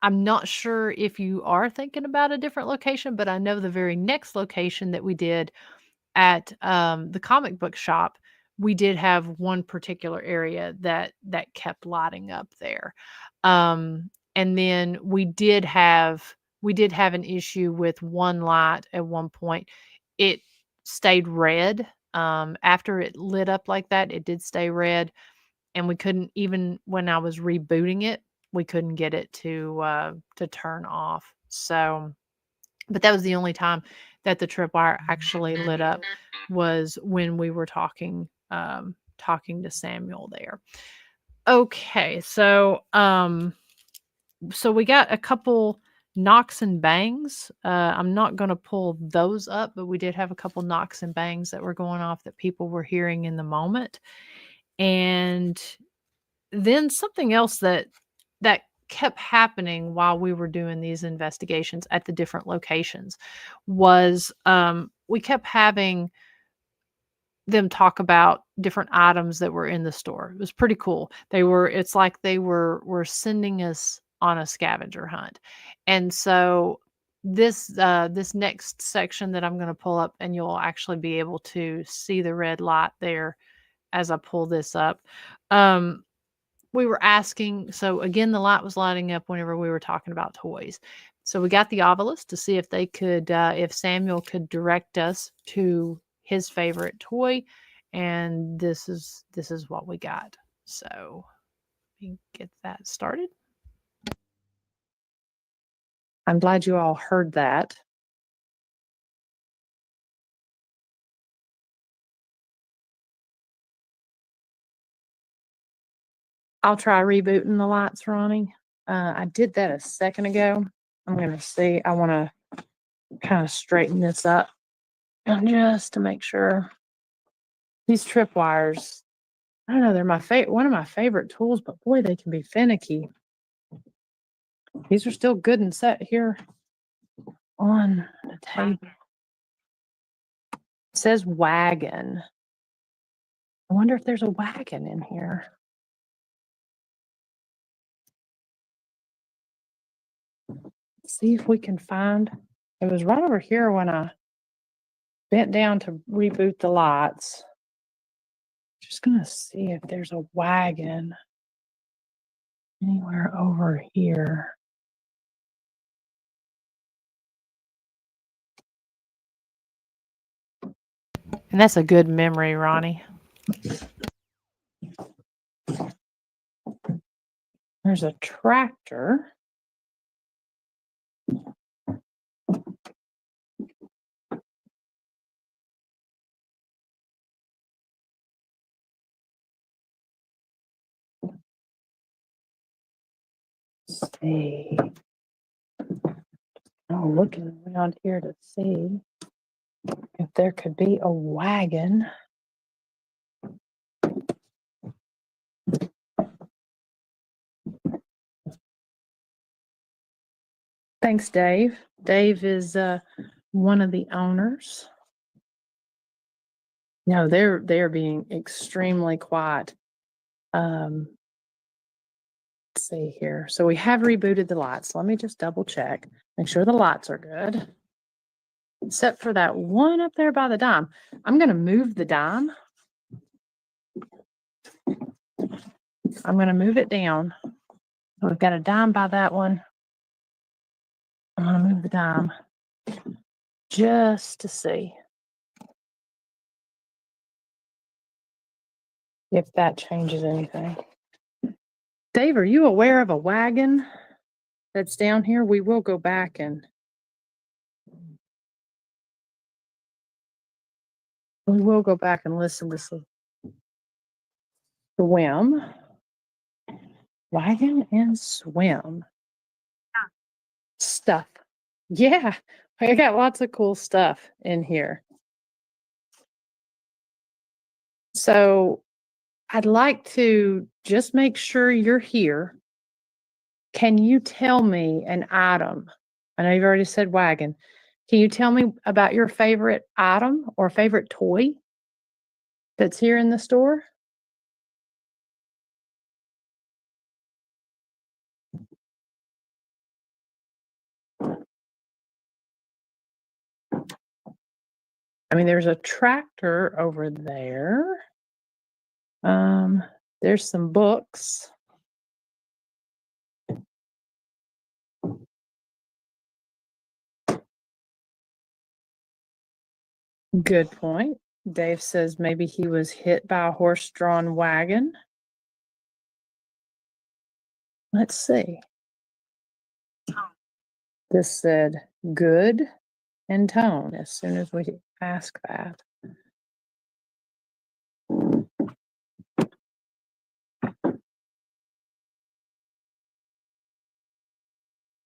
I'm not sure if you are thinking about a different location, but I know the very next location that we did at the comic book shop, we did have one particular area that kept lighting up there. And then we did have an issue with one light at one point. It stayed red. After it lit up like that, it did stay red, and we couldn't, even when I was rebooting it, we couldn't get it to turn off. So, but that was the only time that the tripwire actually lit up, was when we were talking to Samuel there. Okay, so So we got a couple knocks and bangs. I'm not going to pull those up, but we did have a couple knocks and bangs that were going off that people were hearing in the moment. And then something else that kept happening while we were doing these investigations at the different locations was we kept having them talk about different items that were in the store. It was pretty cool. It's like they were sending us on a scavenger hunt. And so this next section that I'm going to pull up, and you'll actually be able to see the red light there as I pull this up. We were asking, so again, the light was lighting up whenever we were talking about toys. So we got the Ovilus to see if they could, if Samuel could direct us to his favorite toy, and this is what we got. So let me get that started. I'm glad you all heard that. I'll try rebooting the lights, Ronnie. I did that a second ago. I'm going to see. I want to kind of straighten this up just to make sure. These tripwires, I don't know, they're one of my favorite tools, but boy, they can be finicky. These are still good and set here on the table. It says wagon. I wonder if there's a wagon in here. See if we can find. It was right over here when I bent down to reboot the lights. Just gonna see if there's a wagon anywhere over here. And that's a good memory, Ronnie. There's a tractor. Let's see. Oh, looking around here to see if there could be a wagon. Thanks, Dave. Dave is one of the owners. No, they're being extremely quiet. Let's see here. So we have rebooted the lights. Let me just double check. Make sure the lights are good. Except for that one up there by the dime. I'm going to move the dime. I'm going to move it down. We've got a dime by that one. I'm going to move the dime just to see if that changes anything. Dave, are you aware of a wagon that's down here? We will go back and listen to some swim. Wagon and swim. Stuff. Yeah, I got lots of cool stuff in here. So I'd like to just make sure you're here. Can you tell me an item? I know you've already said wagon. Can you tell me about your favorite item or favorite toy that's here in the store? I mean, there's a tractor over there. There's some books. Good point. Dave says maybe he was hit by a horse-drawn wagon. Let's see. This said good and tone as soon as we ask that.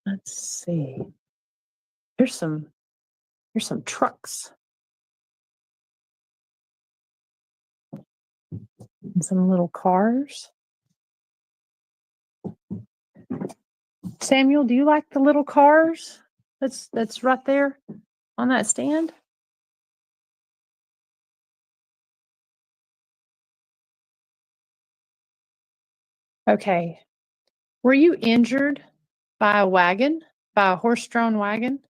Let's see. Here's some trucks. And some little cars. Samuel, do you like the little cars that's right there on that stand? Okay. Were you injured by a wagon, by a horse-drawn wagon?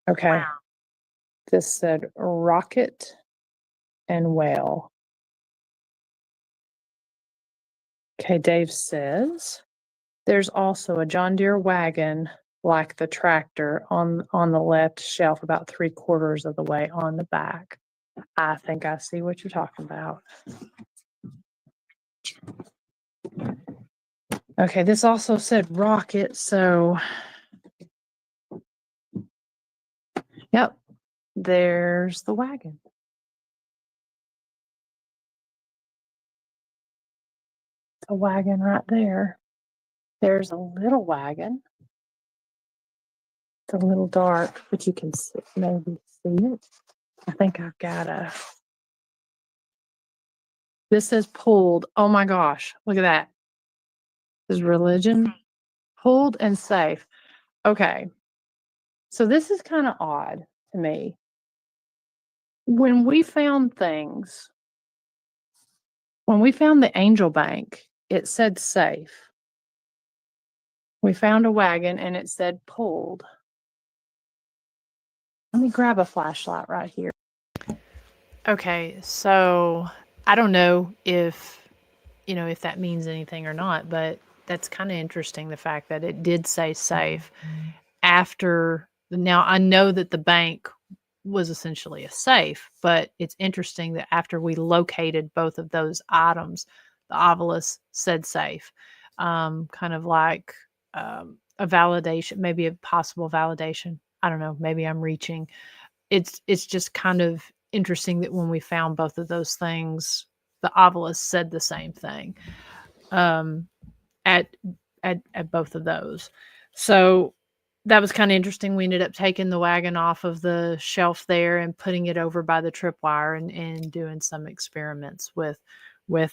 Okay. This said rocket and whale. Okay, Dave says there's also a John Deere wagon like the tractor on the left shelf about 3/4 of the way on the back. I think I see what you're talking about. Okay, this also said rocket, so yep, there's the wagon. A wagon right there. There's a little wagon. It's a little dark, but you can maybe see it. I think I've got this says pulled. Oh my gosh, look at that. This is religion. Pulled and safe. Okay. So this is kind of odd to me. When we found things, when we found the Angel Bank, it said safe. We found a wagon and it said pulled. Let me grab a flashlight right here. Okay, so I don't know if if that means anything or not, but that's kind of interesting, the fact that it did say safe after. Now I know that the bank was essentially a safe, but it's interesting that after we located both of those items, the obelisk said safe. Kind of like a validation, maybe a possible validation. I don't know, maybe I'm reaching. It's just kind of interesting that when we found both of those things, the obelisk said the same thing at both of those. So that was kind of interesting. We ended up taking the wagon off of the shelf there and putting it over by the tripwire and doing some experiments with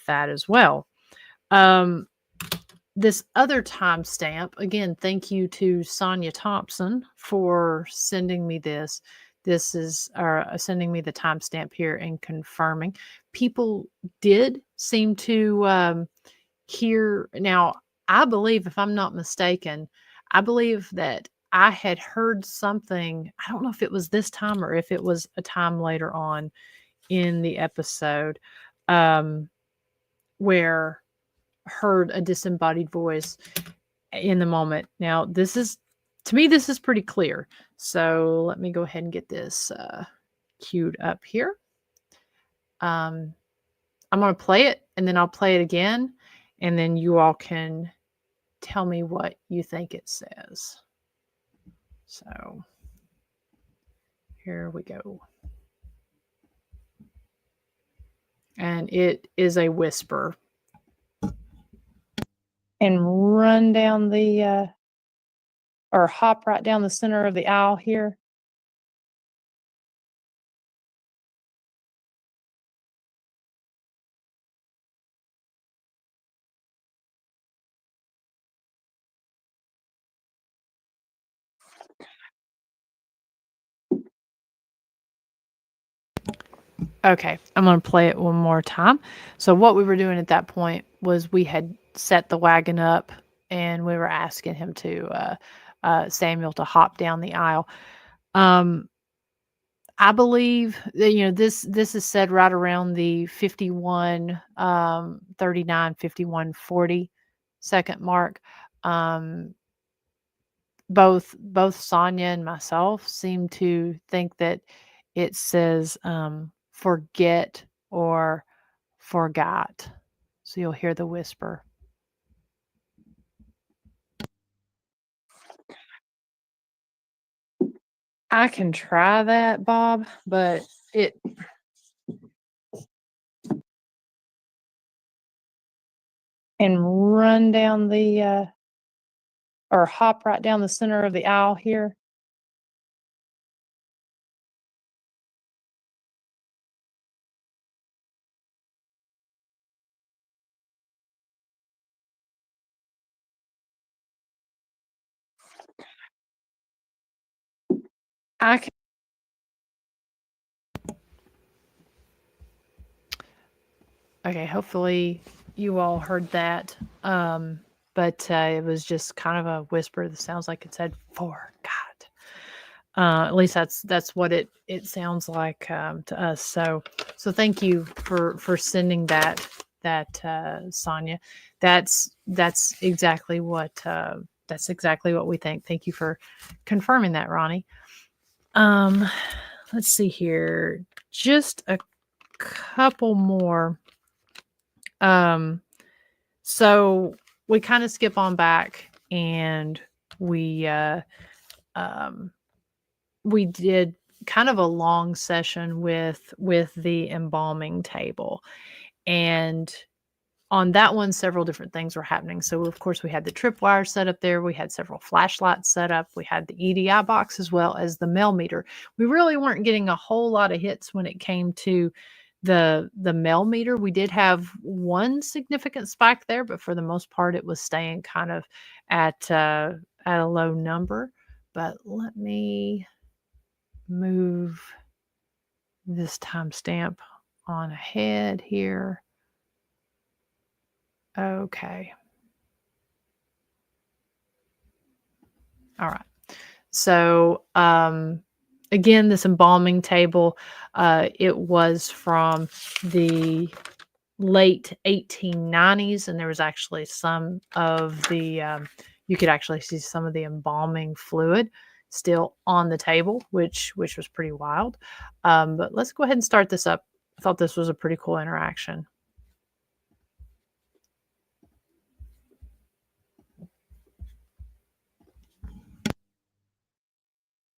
that as well. This other timestamp, again, thank you to Sonia Thompson for sending me this. This is sending me the timestamp here and confirming. People did seem to hear. Now, I believe, if I'm not mistaken, I believe that I had heard something. I don't know if it was this time or if it was a time later on in the episode where heard a disembodied voice in the moment. Now, this is, to me, this is pretty clear. So let me go ahead and get this queued up here. I'm going to play it and then I'll play it again. And then you all can tell me what you think it says. So here we go. And it is a whisper. And run down the, or hop right down the center of the aisle here. Okay, I'm going to play it one more time. So what we were doing at that point was we had set the wagon up and we were asking him to, Samuel, to hop down the aisle. I believe that, this is said right around the 51, 39, 51, 40 second mark. Both Sonia and myself seem to think that it says forget or forgot. So you'll hear the whisper. I can try that, Bob, but it and run down the or hop right down the center of the aisle here. I can. Okay, hopefully you all heard that. But it was just kind of a whisper that sounds like it said "for God." At least that's what it sounds like to us. So thank you for sending that Sonia. That's exactly what we think. Thank you for confirming that, Ronnie. Let's see here. Just a couple more. So we kind of skip on back and we did kind of a long session with the embalming table. And on that one, several different things were happening. So of course we had the tripwire set up there. We had several flashlights set up. We had the EDI box as well as the mail meter. We really weren't getting a whole lot of hits when it came to the mail meter. We did have one significant spike there, but for the most part, it was staying kind of at a low number. But let me move this timestamp on ahead here. Okay. All right. So again, this embalming table, it was from the late 1890s, and there was actually some of the you could actually see some of the embalming fluid still on the table, which was pretty wild. But let's go ahead and start this up. I thought this was a pretty cool interaction.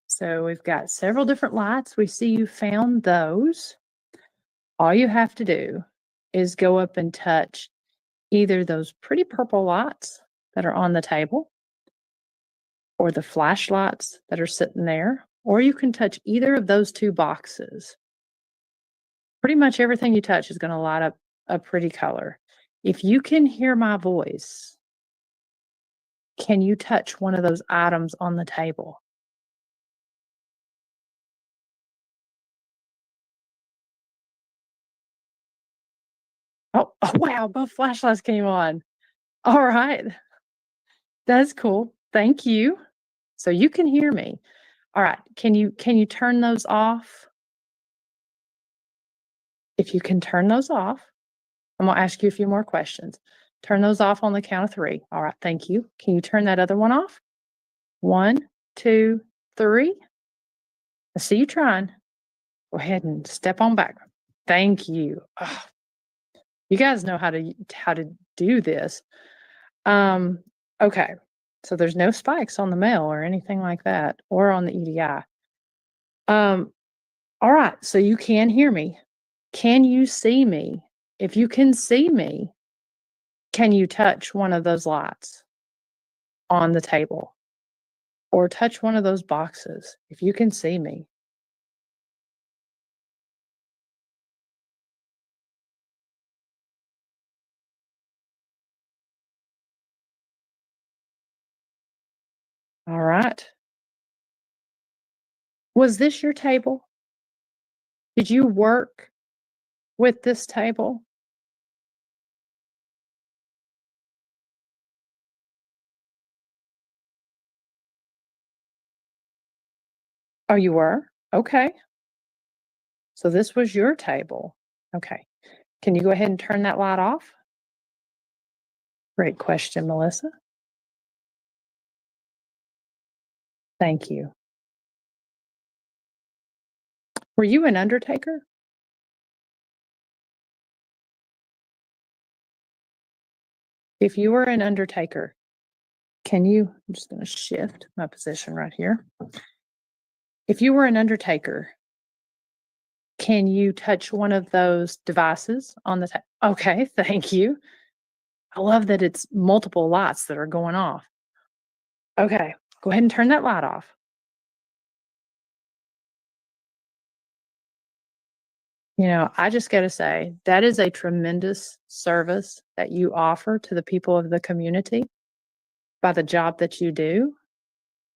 So we've got several different lights. We see you found those. All you have to do is go up and touch either those pretty purple lights that are on the table or the flashlights that are sitting there, or you can touch either of those two boxes. Pretty much everything you touch is going to light up a pretty color. If you can hear my voice, can you touch one of those items on the table? Oh, wow, both flashlights came on. All right. That's cool. Thank you. So you can hear me. All right. Can you turn those off? If you can turn those off, I'm going to ask you a few more questions. Turn those off on the count of 3. All right. Thank you. Can you turn that other one off? 1, 2, 3. I see you trying. Go ahead and step on back. Thank you. Oh, you guys know how to do this. Okay. So there's no spikes on the mail or anything like that, or on the EDI. All right. So you can hear me. Can you see me? If you can see me, can you touch one of those lights on the table? Or touch one of those boxes if you can see me? All right. Was this your table? Did you work with this table? Oh, you were? Okay. So this was your table. Okay. Can you go ahead and turn that light off? Great question, Melissa. Thank you. Were you an undertaker? If you were an undertaker, I'm just going to shift my position right here. If you were an undertaker, can you touch one of those devices on the table? Okay, thank you. I love that it's multiple lights that are going off. Okay, go ahead and turn that light off. I just got to say, that is a tremendous service that you offer to the people of the community by the job that you do.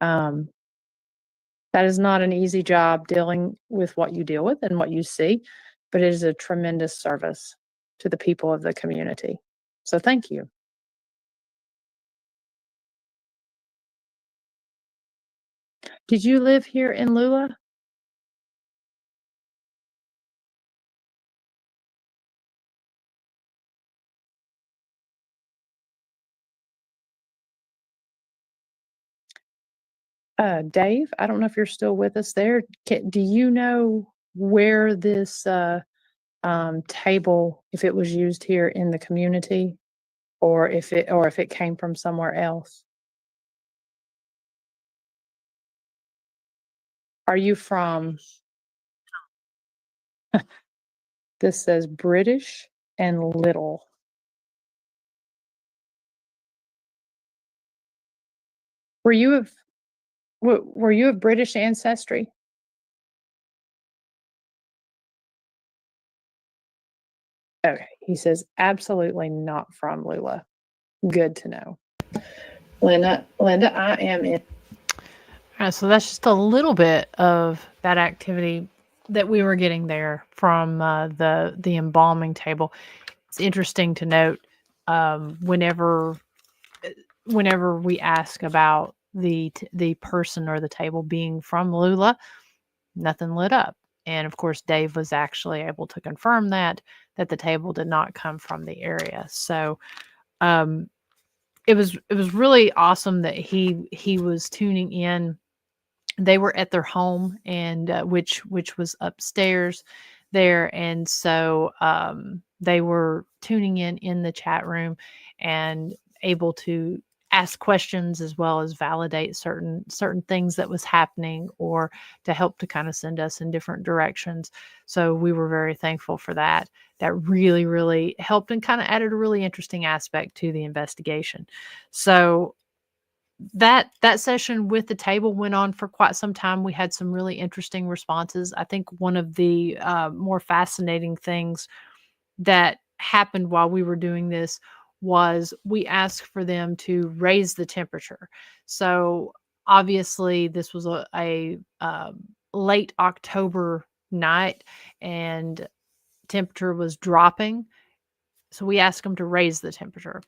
Um, that is not an easy job dealing with what you deal with and what you see, but it is a tremendous service to the people of the community. So thank you. Did you live here in Lula? Dave, I don't know if you're still with us there. Do you know where this table, if it was used here in the community, or if it came from somewhere else? Are you from? This says British and Little. Were you of were you of British ancestry? Okay, he says absolutely not from Lula. Good to know. Linda, I am in. All right, so that's just a little bit of that activity that we were getting there from the embalming table. It's interesting to note whenever we ask about the person or the table being from Lula, nothing lit up. And of course, Dave was actually able to confirm that the table did not come from the area. So it was really awesome that he was tuning in. They were at their home, and which was upstairs there, and so they were tuning in the chat room and able to ask questions as well as validate certain things that was happening, or to help to kind of send us in different directions. So we were very thankful for that. That really, really helped and kind of added a really interesting aspect to the investigation. So that session with the table went on for quite some time. We had some really interesting responses. I think one of the more fascinating things that happened while we were doing this was we asked for them to raise the temperature. So obviously this was a late October night, and temperature was dropping. So we asked them to raise the temperature.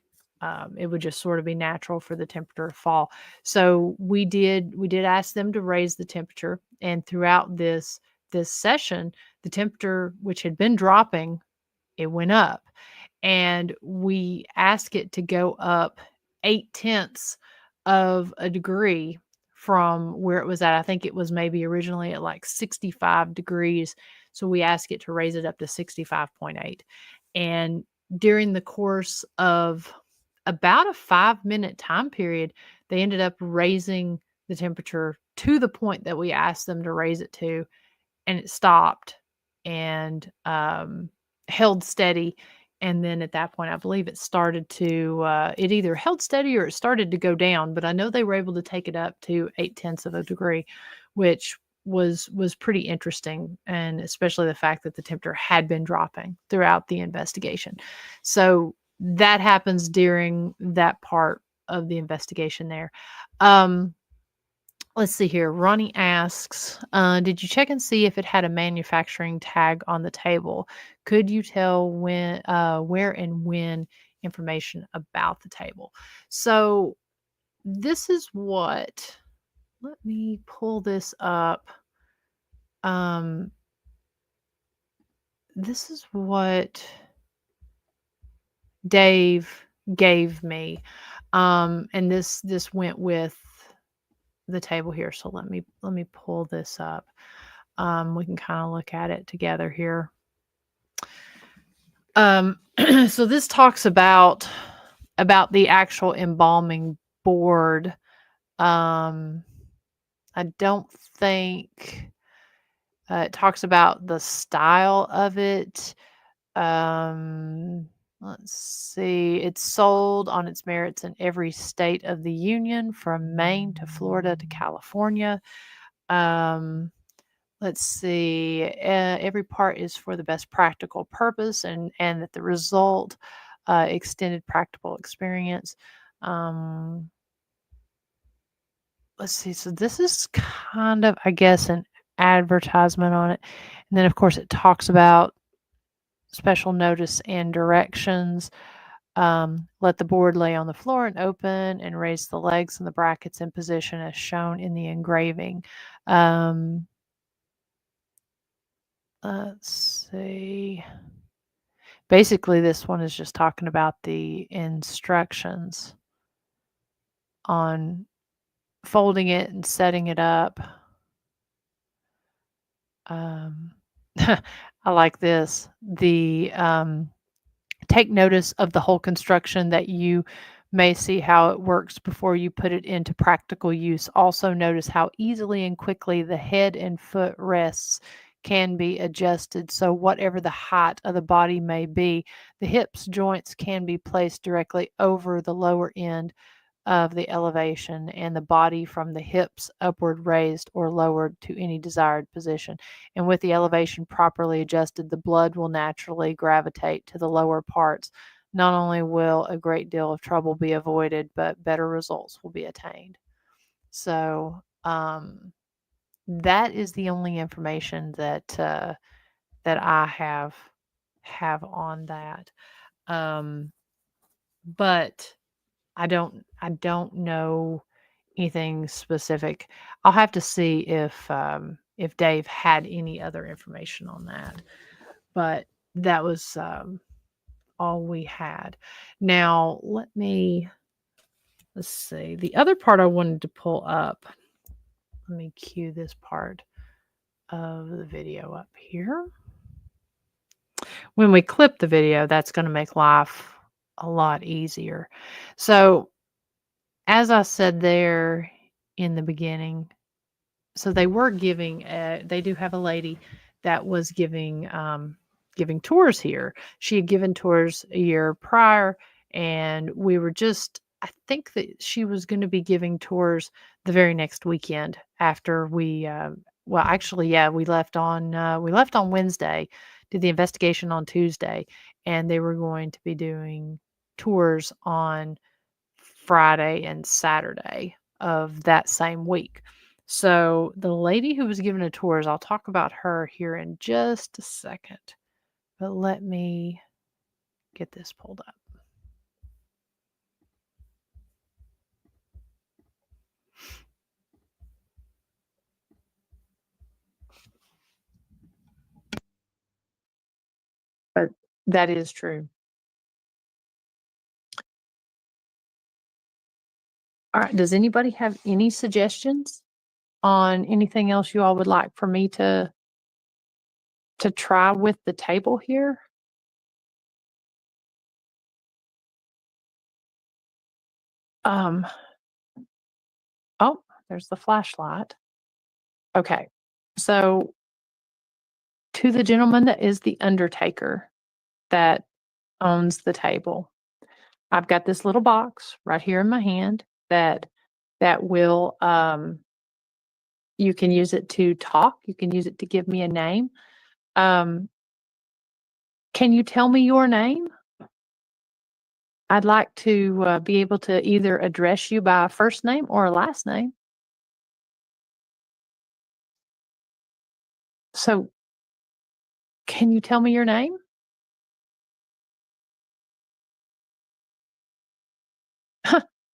It would just sort of be natural for the temperature to fall. So we did ask them to raise the temperature, and throughout this session, the temperature, which had been dropping, it went up, and we asked it to go up 0.8 of a degree from where it was at. I think it was maybe originally at like 65 degrees. So we asked it to raise it up to 65.8. And during the course of about a 5-minute time period, they ended up raising the temperature to the point that we asked them to raise it to, and it stopped and held steady. And then at that point, I believe it started to, it either held steady or it started to go down, but I know they were able to take it up to 0.8 of a degree, which was pretty interesting. And especially the fact that the temperature had been dropping throughout the investigation. So that happens during that part of the investigation there. Let's see here. Ronnie asks, did you check and see if it had a manufacturing tag on the table? Could you tell when, where and when information about the table? So this is what, let me pull this up. This is what Dave gave me. And this went with the table here. So let me pull this up. We can kind of look at it together here. So this talks about the actual embalming board. I I don't think it talks about the style of it. Let's see. It's sold on its merits in every state of the union, from Maine to Florida to California. Let's see. Every part is for the best practical purpose, and that the result extended practical experience. Let's see. So this is kind of, I guess, an advertisement on it, and then of course it talks about special notice and directions. Let the board lay on the floor and open, and raise the legs and the brackets in position as shown in the engraving. Let's see. Basically, this one is just talking about the instructions on folding it and setting it up. I like this. Take notice of the whole construction, that you may see how it works before you put it into practical use. Also notice how easily and quickly the head and foot rests can be adjusted. So whatever the height of the body may be, the hips joints can be placed directly over the lower end of the elevation, and the body from the hips upward raised or lowered to any desired position. And with the elevation properly adjusted, the blood will naturally gravitate to the lower parts. Not only will a great deal of trouble be avoided, but better results will be attained. So that is the only information that that I have on that. But I don't know anything specific. I'll have to see if Dave had any other information on that. But that was all we had. Now let's see. The other part I wanted to pull up. Let me cue this part of the video up here. When we clip the video, that's going to make life a lot easier. So as I said there in the beginning, so they were giving, they do have a lady that was giving tours here. She had given tours a year prior, and we were just, I think that she was going to be giving tours the very next weekend after we, well, actually, yeah, we left on Wednesday, did the investigation on Tuesday, and they were going to be doing tours on Friday and Saturday of that same week. So the lady who was giving the tours, I'll talk about her here in just a second. But let me get this pulled up. But that is true. All right. Does anybody have any suggestions on anything else you all would like for me to try with the table here? Oh, there's the flashlight. Okay. So to the gentleman that is the undertaker that owns the table, I've got this little box right here in my hand that will you can use it to talk, you can use it to give me a name. Um, can you tell me your name? I'd like to be able to either address you by a first name or a last name. So, can you tell me your name?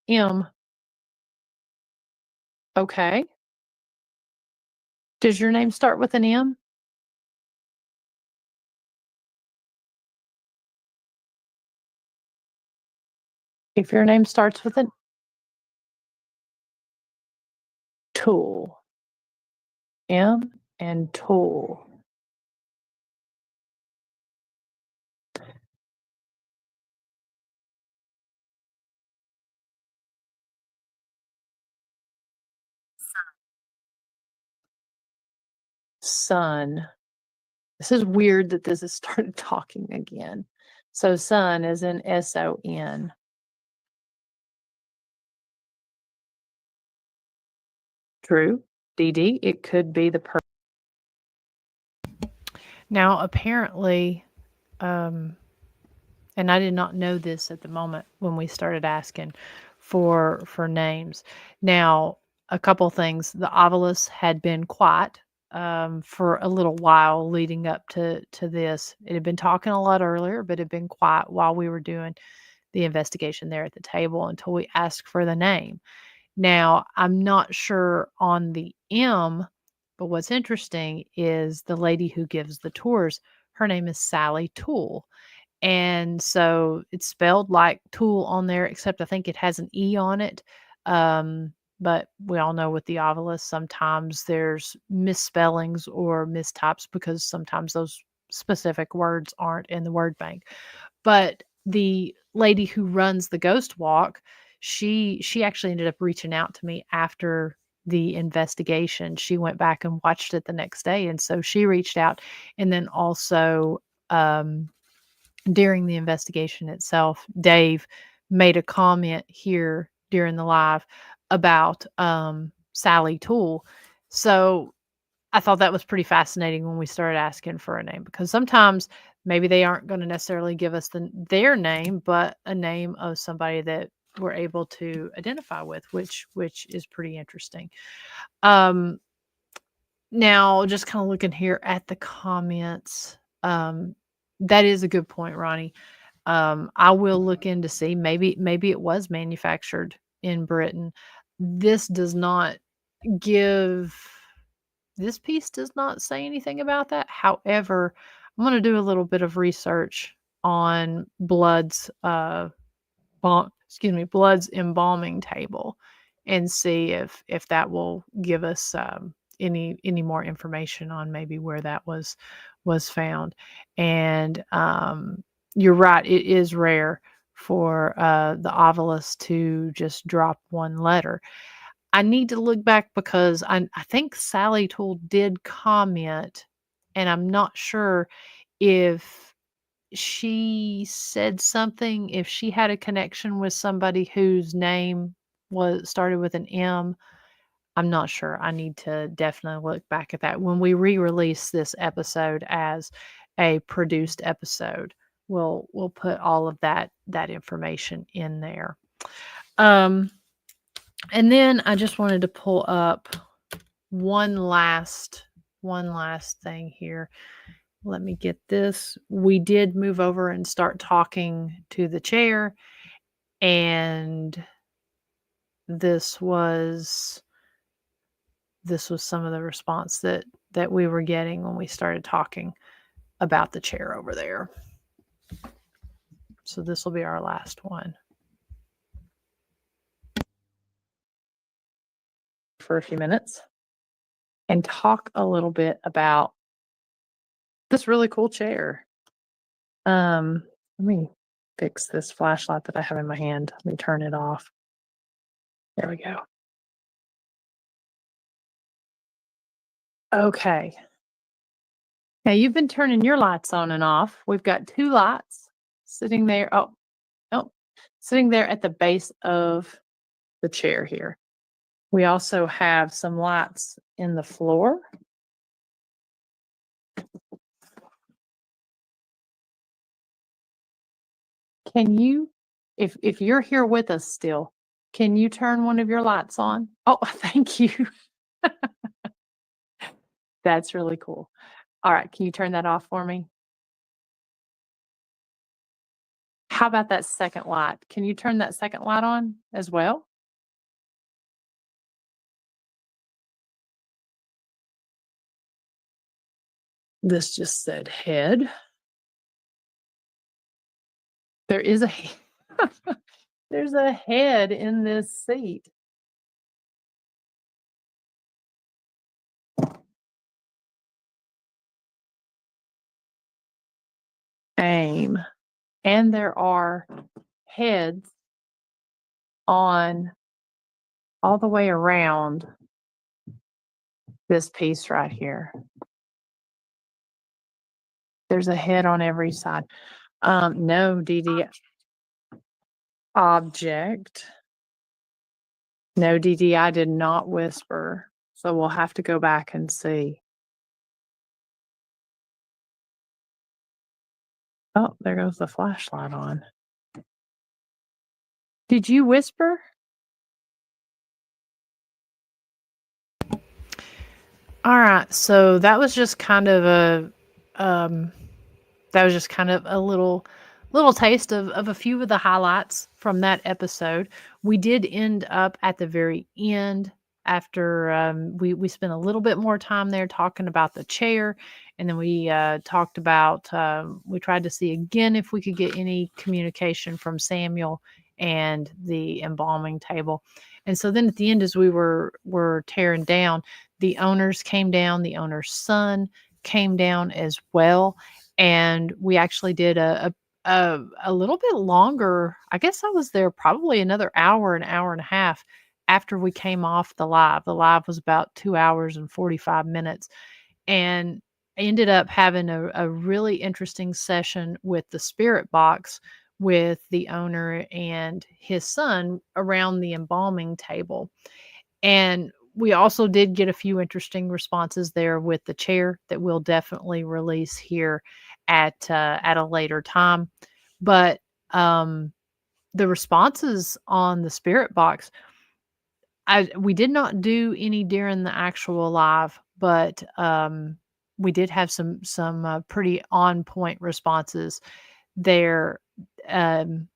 M. Okay. Does your name start with an M? If your name starts with an Tool. M and Tool. Son. This is weird that this has started talking again. So son is in SON. True. DD, it could be the person. Now, apparently, and I did not know this at the moment when we started asking for names. Now, a couple things. The Ovilus had been quiet for a little while leading up to this. It had been talking a lot earlier, but it had been quiet while we were doing the investigation there at the table until we asked for the name. Now, I'm not sure on the M, but what's interesting is the lady who gives the tours, her name is Sally Toole. And so it's spelled like tool on there, except I think it has an E on it. But we all know with the Ovilus, sometimes there's misspellings or mistypes because sometimes those specific words aren't in the word bank. But the lady who runs the ghost walk, she actually ended up reaching out to me after the investigation. She went back and watched it the next day, and so she reached out, and then also during the investigation itself, Dave made a comment here during the live about Sally Toole. So I thought that was pretty fascinating when we started asking for a name, because sometimes maybe they aren't going to necessarily give us their name, but a name of somebody that we're able to identify with, which is pretty interesting. Now, just kind of looking here at the comments, that is a good point, Ronnie. I will look in to see, maybe it was manufactured in Britain. This does not give this piece does not say anything about that. However, I'm going to do a little bit of research on Blood's Blood's embalming table and see if that will give us any more information on maybe where that was found. And you're right, it is rare for the Ovilus to just drop one letter. I need to look back because I think Sally Toole did comment, and I'm not sure if she said something, if she had a connection with somebody whose name was started with an M. I'm not sure. I need to definitely look back at that. When we re-release this episode as a produced episode, we'll put all of that information in there. And then I just wanted to pull up one last thing here. Let me get this. We did move over and start talking to the chair, and this was some of the response that we were getting when we started talking about the chair over there. So this will be our last one. For a few minutes and talk a little bit about this really cool chair. Let me fix this flashlight that I have in my hand. Let me turn it off. There we go. Okay. Now you've been turning your lights on and off. We've got two lights sitting there. Sitting there at the base of the chair here. We also have some lights in the floor. Can you, if you're here with us still, can you turn one of your lights on? Oh, thank you. That's really cool. All right, can you turn that off for me? How about that second light? Can you turn that second light on as well? This just said head. There is a there's a head in this seat. Aim. And there are heads on all the way around this piece right here. There's a head on every side. No, Dee Dee. Object. No, Dee Dee, I did not whisper. So we'll have to go back and see. Oh, there goes the flashlight on. Did you whisper? All right, so that was just kind of a little taste of a few of the highlights from that episode. We did end up at the very end after we spent a little bit more time there talking about the chair, and then we talked about we tried to see again if we could get any communication from Samuel and the embalming table. And so then at the end, as we were tearing down, the owners came down, the owner's son came down as well. And we actually did a little bit longer. I guess I was there probably another hour, an hour and a half after we came off the live. The live was about 2 hours and 45 minutes. And I ended up having a really interesting session with the spirit box with the owner and his son around the embalming table. And we also did get a few interesting responses there with the chair that we'll definitely release here at a later time. But the responses on the spirit box, we did not do any during the actual live, but we did have some pretty on point responses there.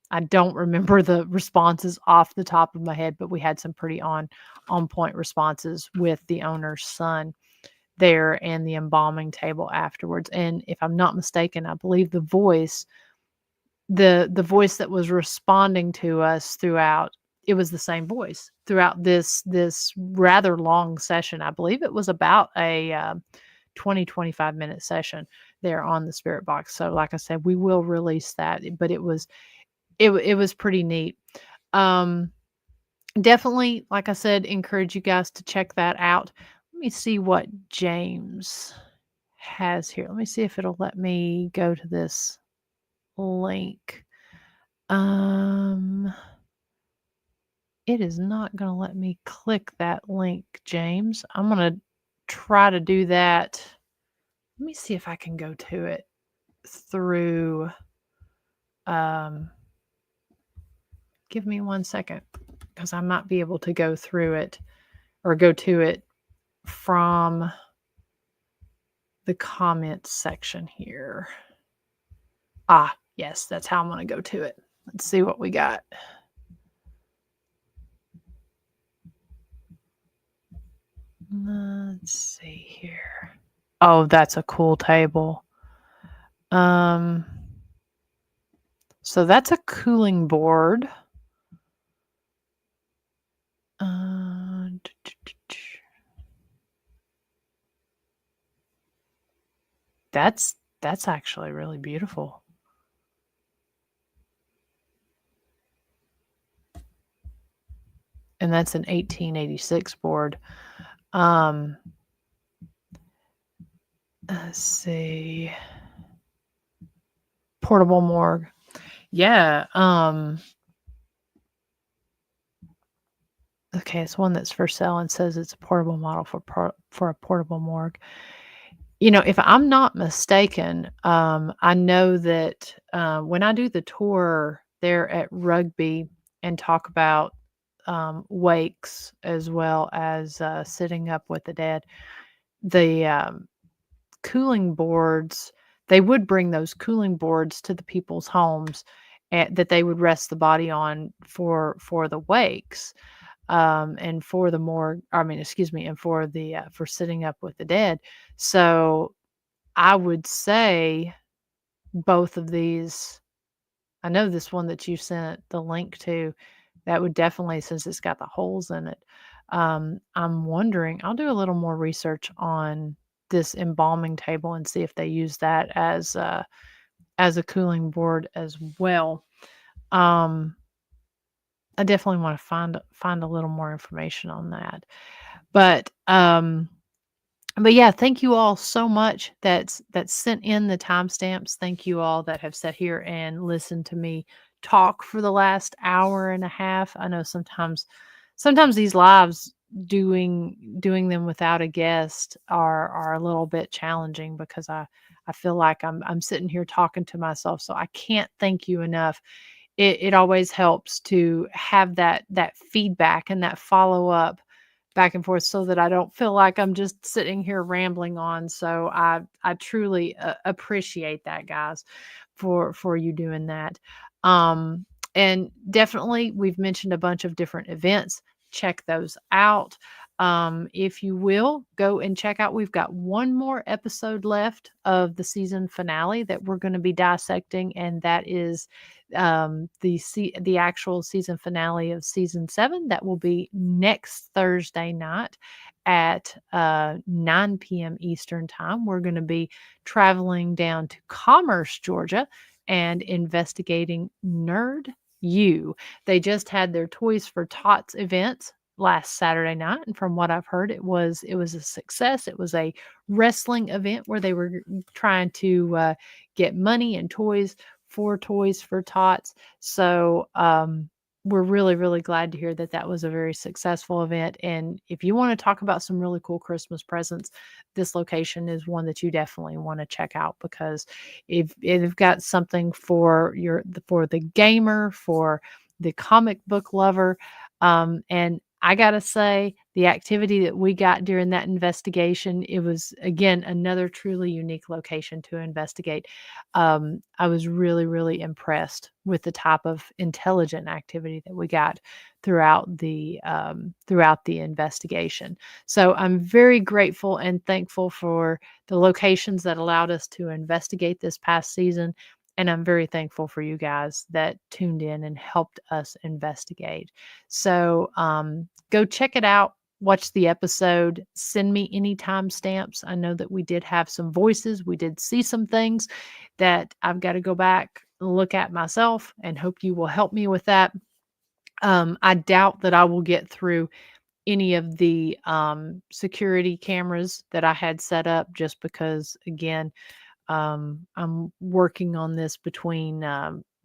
I don't remember the responses off the top of my head, but we had some pretty on point responses with the owner's son there and the embalming table afterwards. And if I'm not mistaken, I believe the voice that was responding to us throughout, it was the same voice throughout this rather long session. I believe it was about a 25 minute session there on the spirit box. So like I said, we will release that, but it was pretty neat. Definitely, like I said, encourage you guys to check that out. Let me see what James has here. Let me see if it'll let me go to this link. It is not going to let me click that link, James. I'm going to try to do that. Let me see if I can go to it through. Give me 1 second, because I might be able to go through it or go to it from the comments section here. Yes, that's how I'm going to go to it. Let's see what we got. Let's see here. Oh, that's a cool table. So that's a cooling board. That's actually really beautiful. And that's an 1886 board. Let's see. Portable morgue. Yeah. Okay, it's one that's for sale and says it's a portable model for a portable morgue. You know, if I'm not mistaken, I know that when I do the tour there at Rugby and talk about wakes as well as sitting up with the dead, the cooling boards, they would bring those cooling boards to the people's homes that they would rest the body on for the wakes. And for the morgue, and for the for sitting up with the dead. So I would say both of these. I know this one that you sent the link to, that would definitely, since it's got the holes in it. I'm wondering, I'll do a little more research on this embalming table and see if they use that as a cooling board as well. I definitely want to find a little more information on that. But But yeah, thank you all so much that's sent in the timestamps. Thank you all that have sat here and listened to me talk for the last hour and a half. I know sometimes these lives doing them without a guest are a little bit challenging because I feel like I'm sitting here talking to myself. So I can't thank you enough. It always helps to have that feedback and that follow up back and forth so that I don't feel like I'm just sitting here rambling on. So I truly appreciate that, guys, for you doing that. Um, and definitely, we've mentioned a bunch of different events. Check those out. If you will, go and check out. We've got one more episode left of the season finale that we're going to be dissecting, and that is the actual season finale of season 7. That will be next Thursday night at 9 p.m. Eastern time. We're going to be traveling down to Commerce, Georgia, and investigating Nerd U. They just had their Toys for Tots event last Saturday night, and from what I've heard, it was a success. It was a wrestling event where they were trying to get money and toys for Toys for Tots. So we're really, really glad to hear that that was a very successful event. And if you want to talk about some really cool Christmas presents, this location is one that you definitely want to check out, because if they've got something for the gamer, for the comic book lover, and I gotta say, the activity that we got during that investigation, it was again another truly unique location to investigate. I was really, really impressed with the type of intelligent activity that we got throughout the investigation. So I'm very grateful and thankful for the locations that allowed us to investigate this past season. And I'm very thankful for you guys that tuned in and helped us investigate. So go check it out. Watch the episode. Send me any timestamps. I know that we did have some voices. We did see some things that I've got to go back and look at myself, and hope you will help me with that. I doubt that I will get through any of the security cameras that I had set up, just because, again, I'm working on this between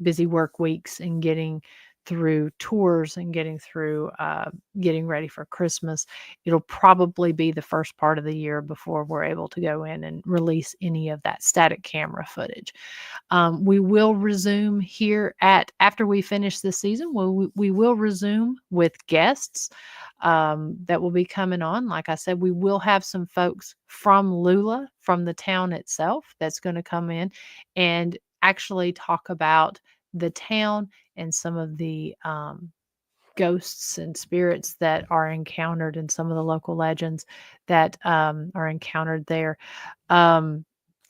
busy work weeks and getting through tours and getting ready for Christmas. It'll probably be the first part of the year before we're able to go in and release any of that static camera footage. We will resume here after we finish this season. We will resume with guests that will be coming on. Like I said, we will have some folks from Lula, from the town itself, that's going to come in and actually talk about the town and some of the ghosts and spirits that are encountered, and some of the local legends that are encountered there. And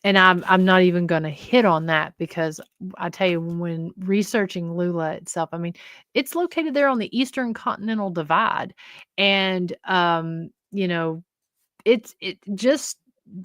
I'm not even going to hit on that, because I tell you, when researching Lula itself, I mean, it's located there on the Eastern Continental Divide, and it just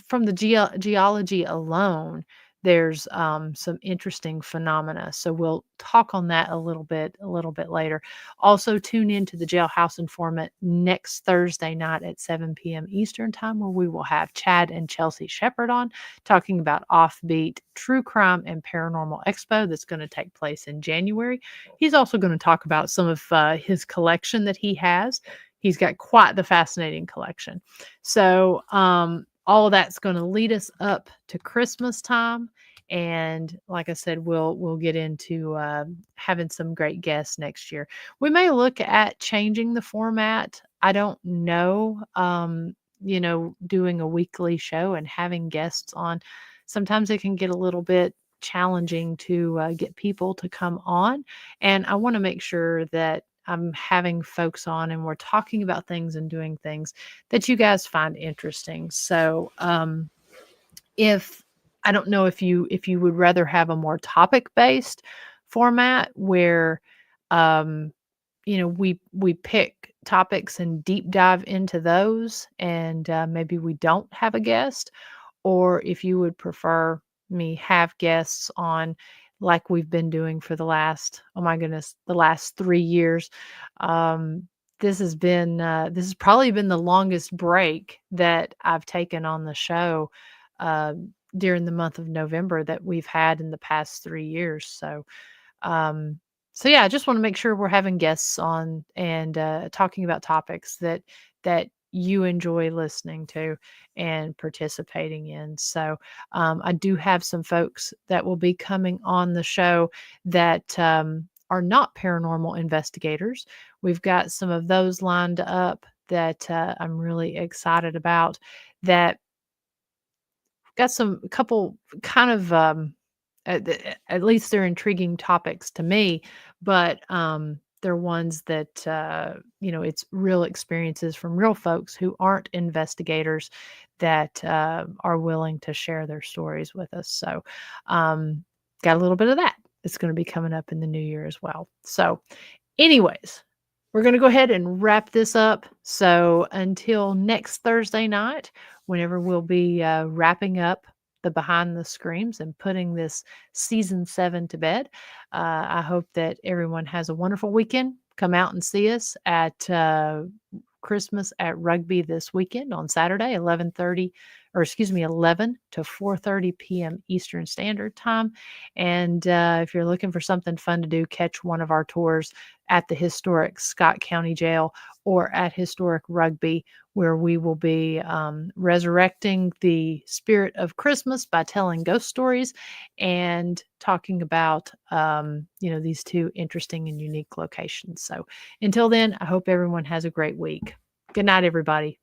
from the geology alone, there's some interesting phenomena. So we'll talk on that a little bit later. Also, tune in to the Jailhouse Informant next Thursday night at 7 p.m. Eastern time, where we will have Chad and Chelsea Shepherd on, talking about Offbeat True Crime and Paranormal Expo that's going to take place in January. He's also going to talk about some of his collection that he has. He's got quite the fascinating collection. So all of that's going to lead us up to Christmas time. And like I said, we'll get into having some great guests next year. We may look at changing the format. I don't know. Doing a weekly show and having guests on, sometimes it can get a little bit challenging to get people to come on. And I want to make sure that I'm having folks on and we're talking about things and doing things that you guys find interesting. So if I don't know if you would rather have a more topic based format where we pick topics and deep dive into those, and maybe we don't have a guest, or if you would prefer me have guests on like we've been doing for the last, oh my goodness, the last 3 years. this has probably been the longest break that I've taken on the show during the month of November that we've had in the past 3 years. So, yeah, I just want to make sure we're having guests on and talking about topics that you enjoy listening to and participating in. So, I do have some folks that will be coming on the show that are not paranormal investigators. We've got some of those lined up that I'm really excited about. That got a couple kind of at least they're intriguing topics to me, but they're ones that it's real experiences from real folks who aren't investigators that are willing to share their stories with us. So got a little bit of that. It's going to be coming up in the new year as well. So anyways, we're going to go ahead and wrap this up. So until next Thursday night, whenever we'll be wrapping up the Behind the Screams and putting this season 7 to bed, I hope that everyone has a wonderful weekend. Come out and see us at Christmas at Rugby this weekend on Saturday, 11 to 4:30 p.m. Eastern Standard Time. And if you're looking for something fun to do, catch one of our tours at the historic Scott County Jail or at Historic Rugby, where we will be resurrecting the spirit of Christmas by telling ghost stories and talking about, these two interesting and unique locations. So until then, I hope everyone has a great week. Good night, everybody.